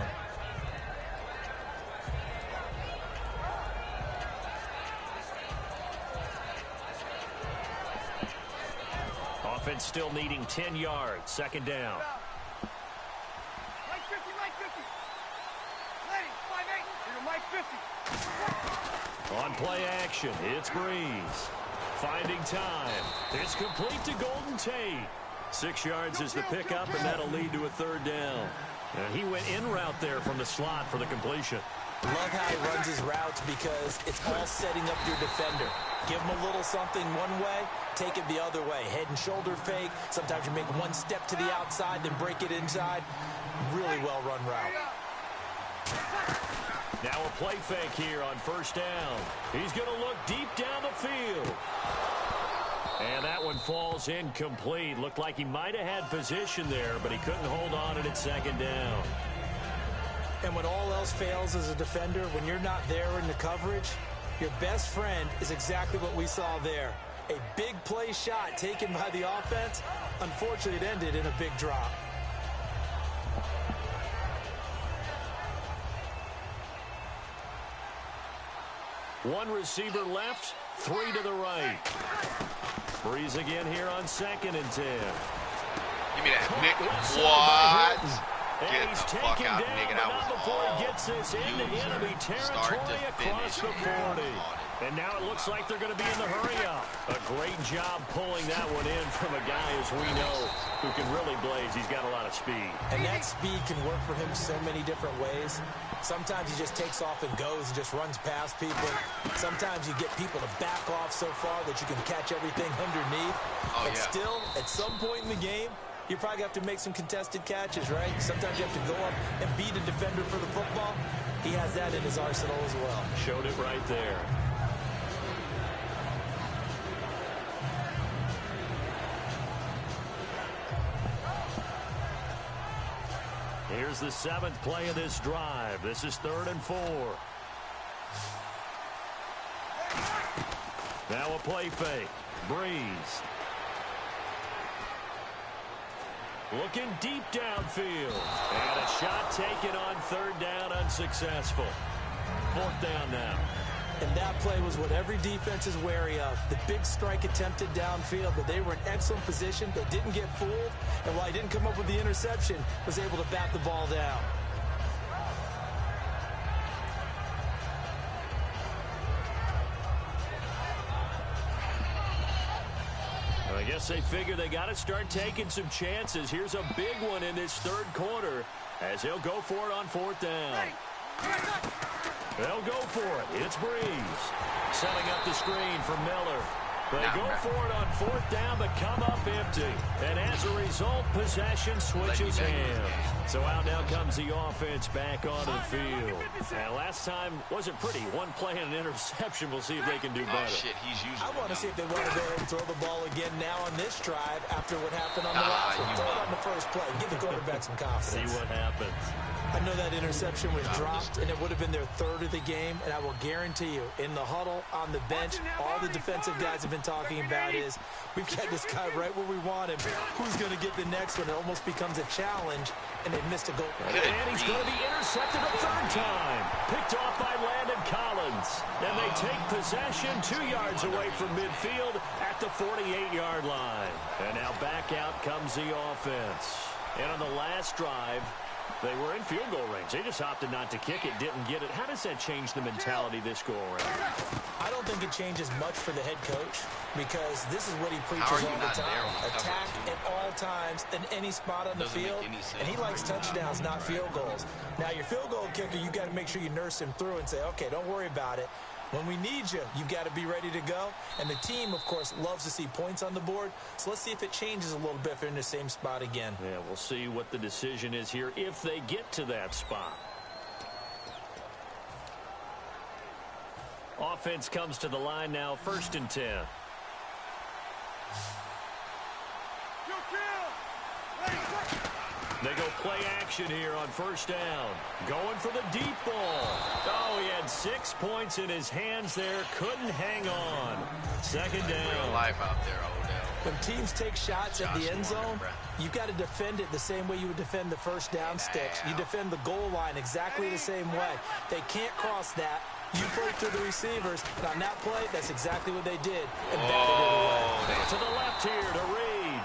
Offense still needing 10 yards. Second down. Mike 50, Mike 50. Lady, 5'8". Mike 50. On play action, it's Breeze. Finding time. It's complete to Golden Tate. 6 yards is the pickup, and that'll lead to a third down. And he went in route there from the slot for the completion. Love how he runs his routes because it's all setting up your defender. Give them a little something one way, take it the other way. Head and shoulder fake. Sometimes you make one step to the outside, then break it inside. Really well-run route. Now a play fake here on first down. He's going to look deep down the field. And that one falls incomplete. Looked like he might have had position there, but he couldn't hold on at second down. And when all else fails as a defender, when you're not there in the coverage, your best friend is exactly what we saw there. A big play shot taken by the offense. Unfortunately, it ended in a big drop. One receiver left, 3 to the right. Breeze again here on 2nd and 10. Give me that, Nick. What? Get the fuck out, nigga. That was before all he gets this into enemy territory across the 40. And now it looks like they're going to be in the hurry-up. A great job pulling that one in from a guy, as we know, who can really blaze. He's got a lot of speed. And that speed can work for him so many different ways. Sometimes he just takes off and goes and just runs past people. Sometimes you get people to back off so far that you can catch everything underneath. But still, at some point in the game, you probably have to make some contested catches, right? Sometimes you have to go up and beat a defender for the football. He has that in his arsenal as well. Showed it right there. Here's the 7th play of this drive. This is 3rd and 4. Now a play fake. Breeze. Looking deep downfield. And a shot taken on 3rd down, unsuccessful. 4th down now. And that play was what every defense is wary of. The big strike attempted downfield, but they were in excellent position. They didn't get fooled. And while he didn't come up with the interception, was able to bat the ball down. I guess they figure they got to start taking some chances. Here's a big one in this 3rd quarter as he'll go for it on 4th down. They'll go for it. It's Breeze. Setting up the screen for Miller. They go for it on 4th down, but come up empty. And as a result, possession switches hands. So out now comes the offense back onto the field. And last time wasn't pretty. One play and an interception. We'll see if they can do better. Oh, shit, he's using I want to see if they want to go ahead and throw the ball again now on this drive after what happened on the last one. Throw it on the first play. Give the quarterback some confidence. See what happens. I know that interception was dropped, and it would have been their 3rd of the game, and I will guarantee you, in the huddle, on the bench, all the defensive guys have been talking about is, we've got this guy right where we want him. Who's going to get the next one? It almost becomes a challenge, and they missed a goal. And he's going to be intercepted a 3rd time. Picked off by Landon Collins. And they take possession 2 yards away from midfield at the 48-yard line. And now back out comes the offense. And on the last drive, they were in field goal range. They just opted not to kick it, didn't get it. How does that change the mentality this go-around? I don't think it changes much for the head coach because this is what he preaches all the time. Attack at all times in any spot on the field, and he likes touchdowns, not field goals. Now, your field goal kicker, you've got to make sure you nurse him through and say, okay, don't worry about it. When we need you, you've got to be ready to go. And the team, of course, loves to see points on the board. So let's see if it changes a little bit if they're in the same spot again. Yeah, we'll see what the decision is here if they get to that spot. Offense comes to the line now, 1st and 10. They go play action here on 1st down. Going for the deep ball. Oh, he had 6 points in his hands there. Couldn't hang on. 2nd down. Real life out there, Odell. When teams take shots at the end zone, you've got to defend it the same way you would defend the 1st down sticks. You defend the goal line exactly the same way. They can't cross that. You play through the receivers. And on that play, that's exactly what they did. And batted it away. To the left here to Reed.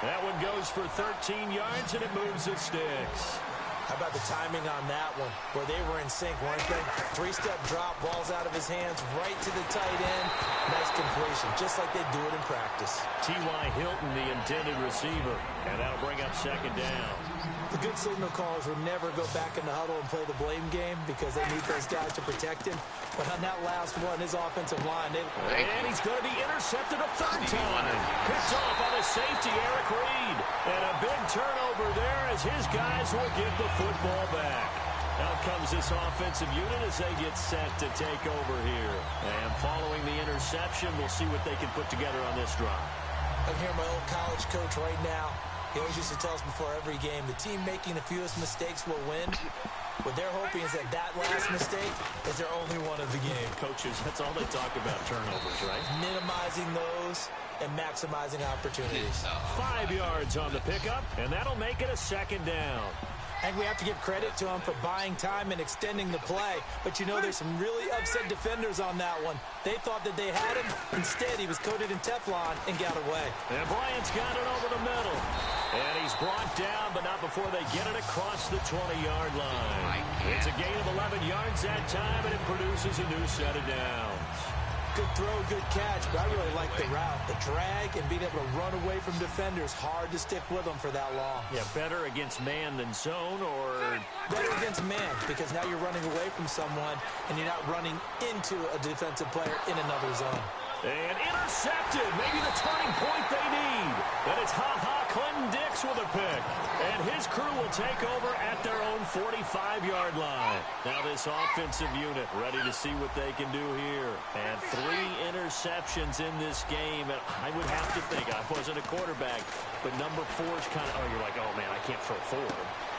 That one goes for 13 yards, and it moves the sticks. How about the timing on that one, where they were in sync, weren't they? Three-step drop, ball's out of his hands, right to the tight end. Nice completion, just like they do it in practice. T.Y. Hilton, the intended receiver, and that'll bring up second down. The good signal callers would never go back in the huddle and play the blame game because they need those guys to protect him. But on that last one, his offensive line, and he's going to be intercepted a third time. Picked off by the safety, Eric Reed. And a big turnover there as his guys will get the football back. Out comes this offensive unit as they get set to take over here. And following the interception, we'll see what they can put together on this drive. I can hear my old college coach right now. He always used to tell us before every game, the team making the fewest mistakes will win. What they're hoping is that last mistake is their only one of the game. Coaches, that's all they talk about, turnovers, right? Minimizing those and maximizing opportunities. 5 yards on the pickup, and that'll make it a second down. And we have to give credit to him for buying time and extending the play. But, you know, there's some really upset defenders on that one. They thought that they had him. Instead, he was coated in Teflon and got away. And Bryant's got it over the middle. And he's brought down, but not before they get it across the 20-yard line. It's a gain of 11 yards that time, and it produces a new set of downs. Good throw, good catch, but I really like the route. The drag and being able to run away from defenders, hard to stick with them for that long. Yeah, better against man than zone, or... Better against man, because now you're running away from someone, and you're not running into a defensive player in another zone. And intercepted, maybe the turning point they need. And it's Clinton Dix with a pick. And his crew will take over at their own 45-yard line. Now this offensive unit ready to see what they can do here. And 3 interceptions in this game. And I would have to think, I wasn't a quarterback, but number 4 is kind of, you're like, oh, man, I can't throw 4.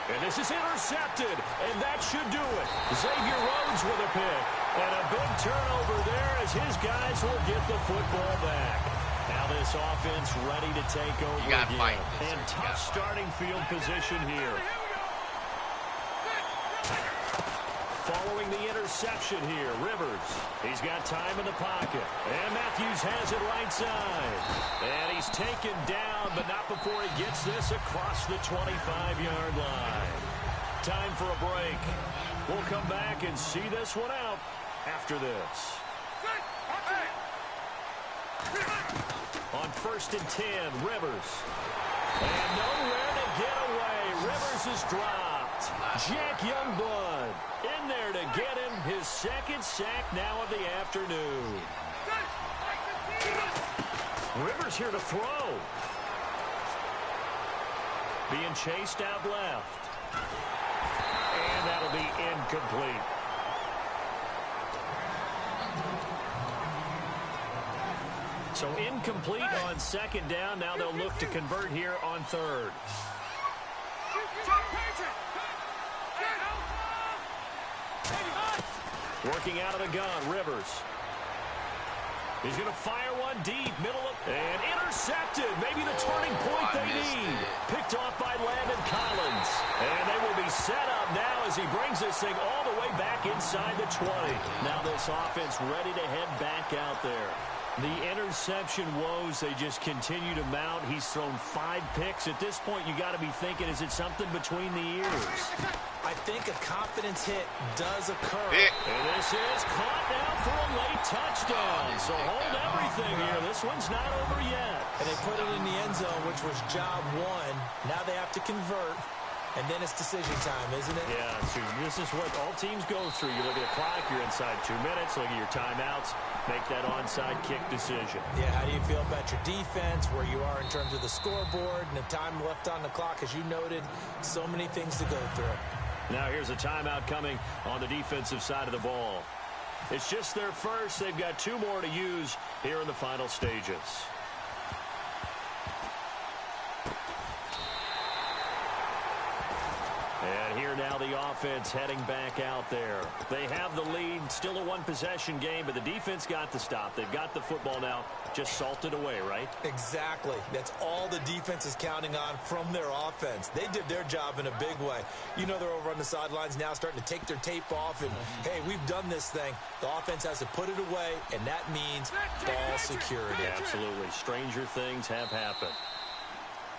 And this is intercepted, and that should do it. Xavier Rhodes with a pick. And a big turnover there as his guys will get the football back. Now this offense ready to take over again. And tough starting field position here. Following the interception here, Rivers. He's got time in the pocket. And Matthews has it right side. And he's taken down, but not before he gets this across the 25-yard line. Time for a break. We'll come back and see this one out after this. On 1st and 10, Rivers. And nowhere to get away. Rivers is dropped. Jack Youngblood in there to get him his 2nd sack now of the afternoon. Rivers here to throw. Being chased out left. And that'll be incomplete. So incomplete on 2nd down. Now they'll look to convert here on 3rd. Working out of the gun, Rivers. He's going to fire one deep, middle of, and intercepted. Maybe the turning point they need. Picked off by Landon Collins. And they will be set up now as he brings this thing all the way back inside the 20. Now this offense ready to head back out there. The interception woes, they just continue to mount. He's thrown 5 picks. At this point, you got to be thinking, is it something between the ears? I think a confidence hit does occur. And this is caught now for a late touchdown. So hold everything here. This one's not over yet. And they put it in the end zone, which was job 1. Now they have to convert. And then it's decision time, isn't it? Yeah, so this is what all teams go through. You look at the clock, you're inside 2 minutes, look at your timeouts, make that onside kick decision. Yeah, how do you feel about your defense, where you are in terms of the scoreboard, and the time left on the clock, as you noted, so many things to go through. Now here's a timeout coming on the defensive side of the ball. It's just their first. They've got 2 more to use here in the final stages. And here now the offense heading back out there. They have the lead, still a 1-possession game, but the defense got the stop. They've got the football now, just salted away, right? Exactly. That's all the defense is counting on from their offense. They did their job in a big way. You know they're over on the sidelines now starting to take their tape off, and, hey, we've done this thing. The offense has to put it away, and that means ball security. Absolutely. Stranger things have happened.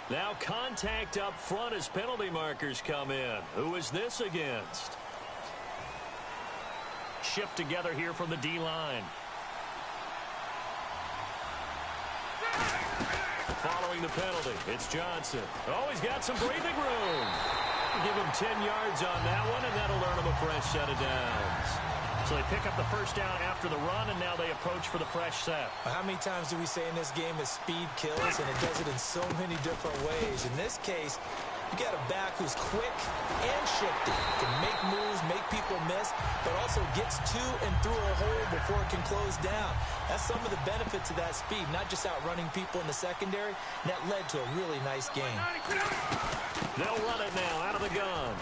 Now contact up front as penalty markers come in. Who is this against? Shift together here from the D-line. Following the penalty, it's Johnson. Oh, he's got some breathing room. Give him 10 yards on that one, and that'll earn him a fresh set of downs. So they pick up the first down after the run, and now they approach for the fresh set. How many times do we say in this game that speed kills, and it does it in so many different ways? In this case, you got a back who's quick and shifty, can make moves, make people miss, but also gets to and through a hole before it can close down. That's some of the benefits of that speed, not just outrunning people in the secondary. And that led to a really nice game. They'll run it now out of the gun.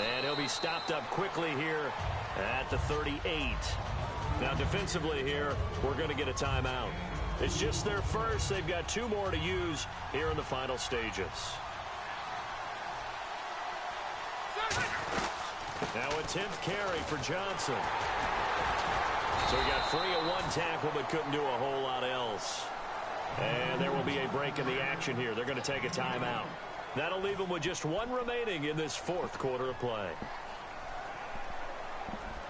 And he'll be stopped up quickly here at the 38. Now defensively here, we're going to get a timeout. It's just their first. They've got 2 more to use here in the final stages. Now a 10th carry for Johnson. So he got free of 1 tackle but couldn't do a whole lot else. And there will be a break in the action here. They're going to take a timeout. That'll leave them with just 1 remaining in this 4th quarter of play.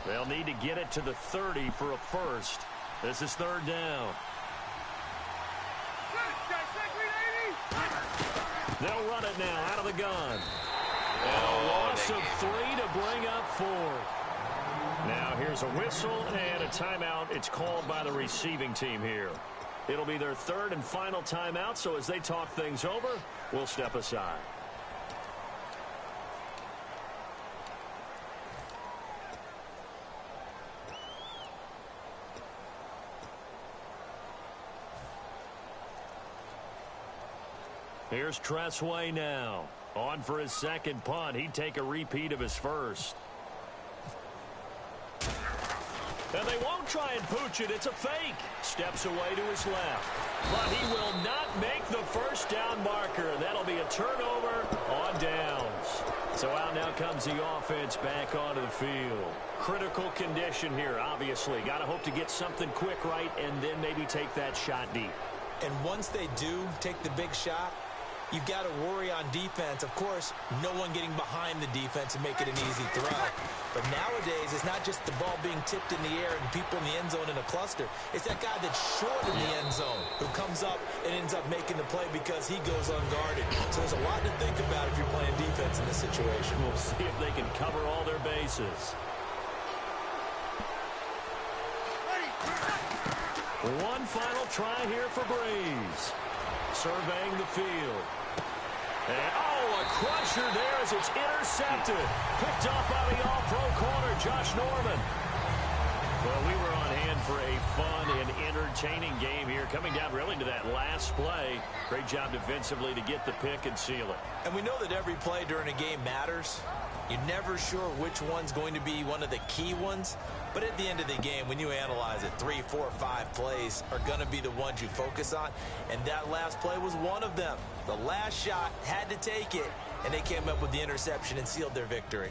They'll need to get it to the 30 for a first. This is 3rd down. They'll run it now out of the gun. And a loss of 3 to bring up 4th. Now here's a whistle and a timeout. It's called by the receiving team here. It'll be their 3rd and final timeout, so as they talk things over, we'll step aside. Here's Tressway now. On for his 2nd punt. He'd take a repeat of his first. And they won't try and pooch it. It's a fake. Steps away to his left. But he will not make the first down marker. That'll be a turnover on downs. So out now comes the offense back onto the field. Critical condition here, obviously. Got to hope to get something quick right and then maybe take that shot deep. And once they do take the big shot, you've got to worry on defense. Of course, no one getting behind the defense and make it an easy throw. But nowadays, it's not just the ball being tipped in the air and people in the end zone in a cluster. It's that guy that's short in the end zone who comes up and ends up making the play because he goes unguarded. So there's a lot to think about if you're playing defense in this situation. We'll see if they can cover all their bases. One final try here for Breeze. Surveying the field. And, a crusher there as it's intercepted. Picked off by the all-pro corner, Josh Norman. Well, we were on hand for a fun and entertaining game here, coming down really to that last play. Great job defensively to get the pick and seal it. And we know that every play during a game matters. You're never sure which one's going to be one of the key ones. But at the end of the game, when you analyze it, 3, 4, 5 plays are going to be the ones you focus on. And that last play was one of them. The last shot had to take it, and they came up with the interception and sealed their victory.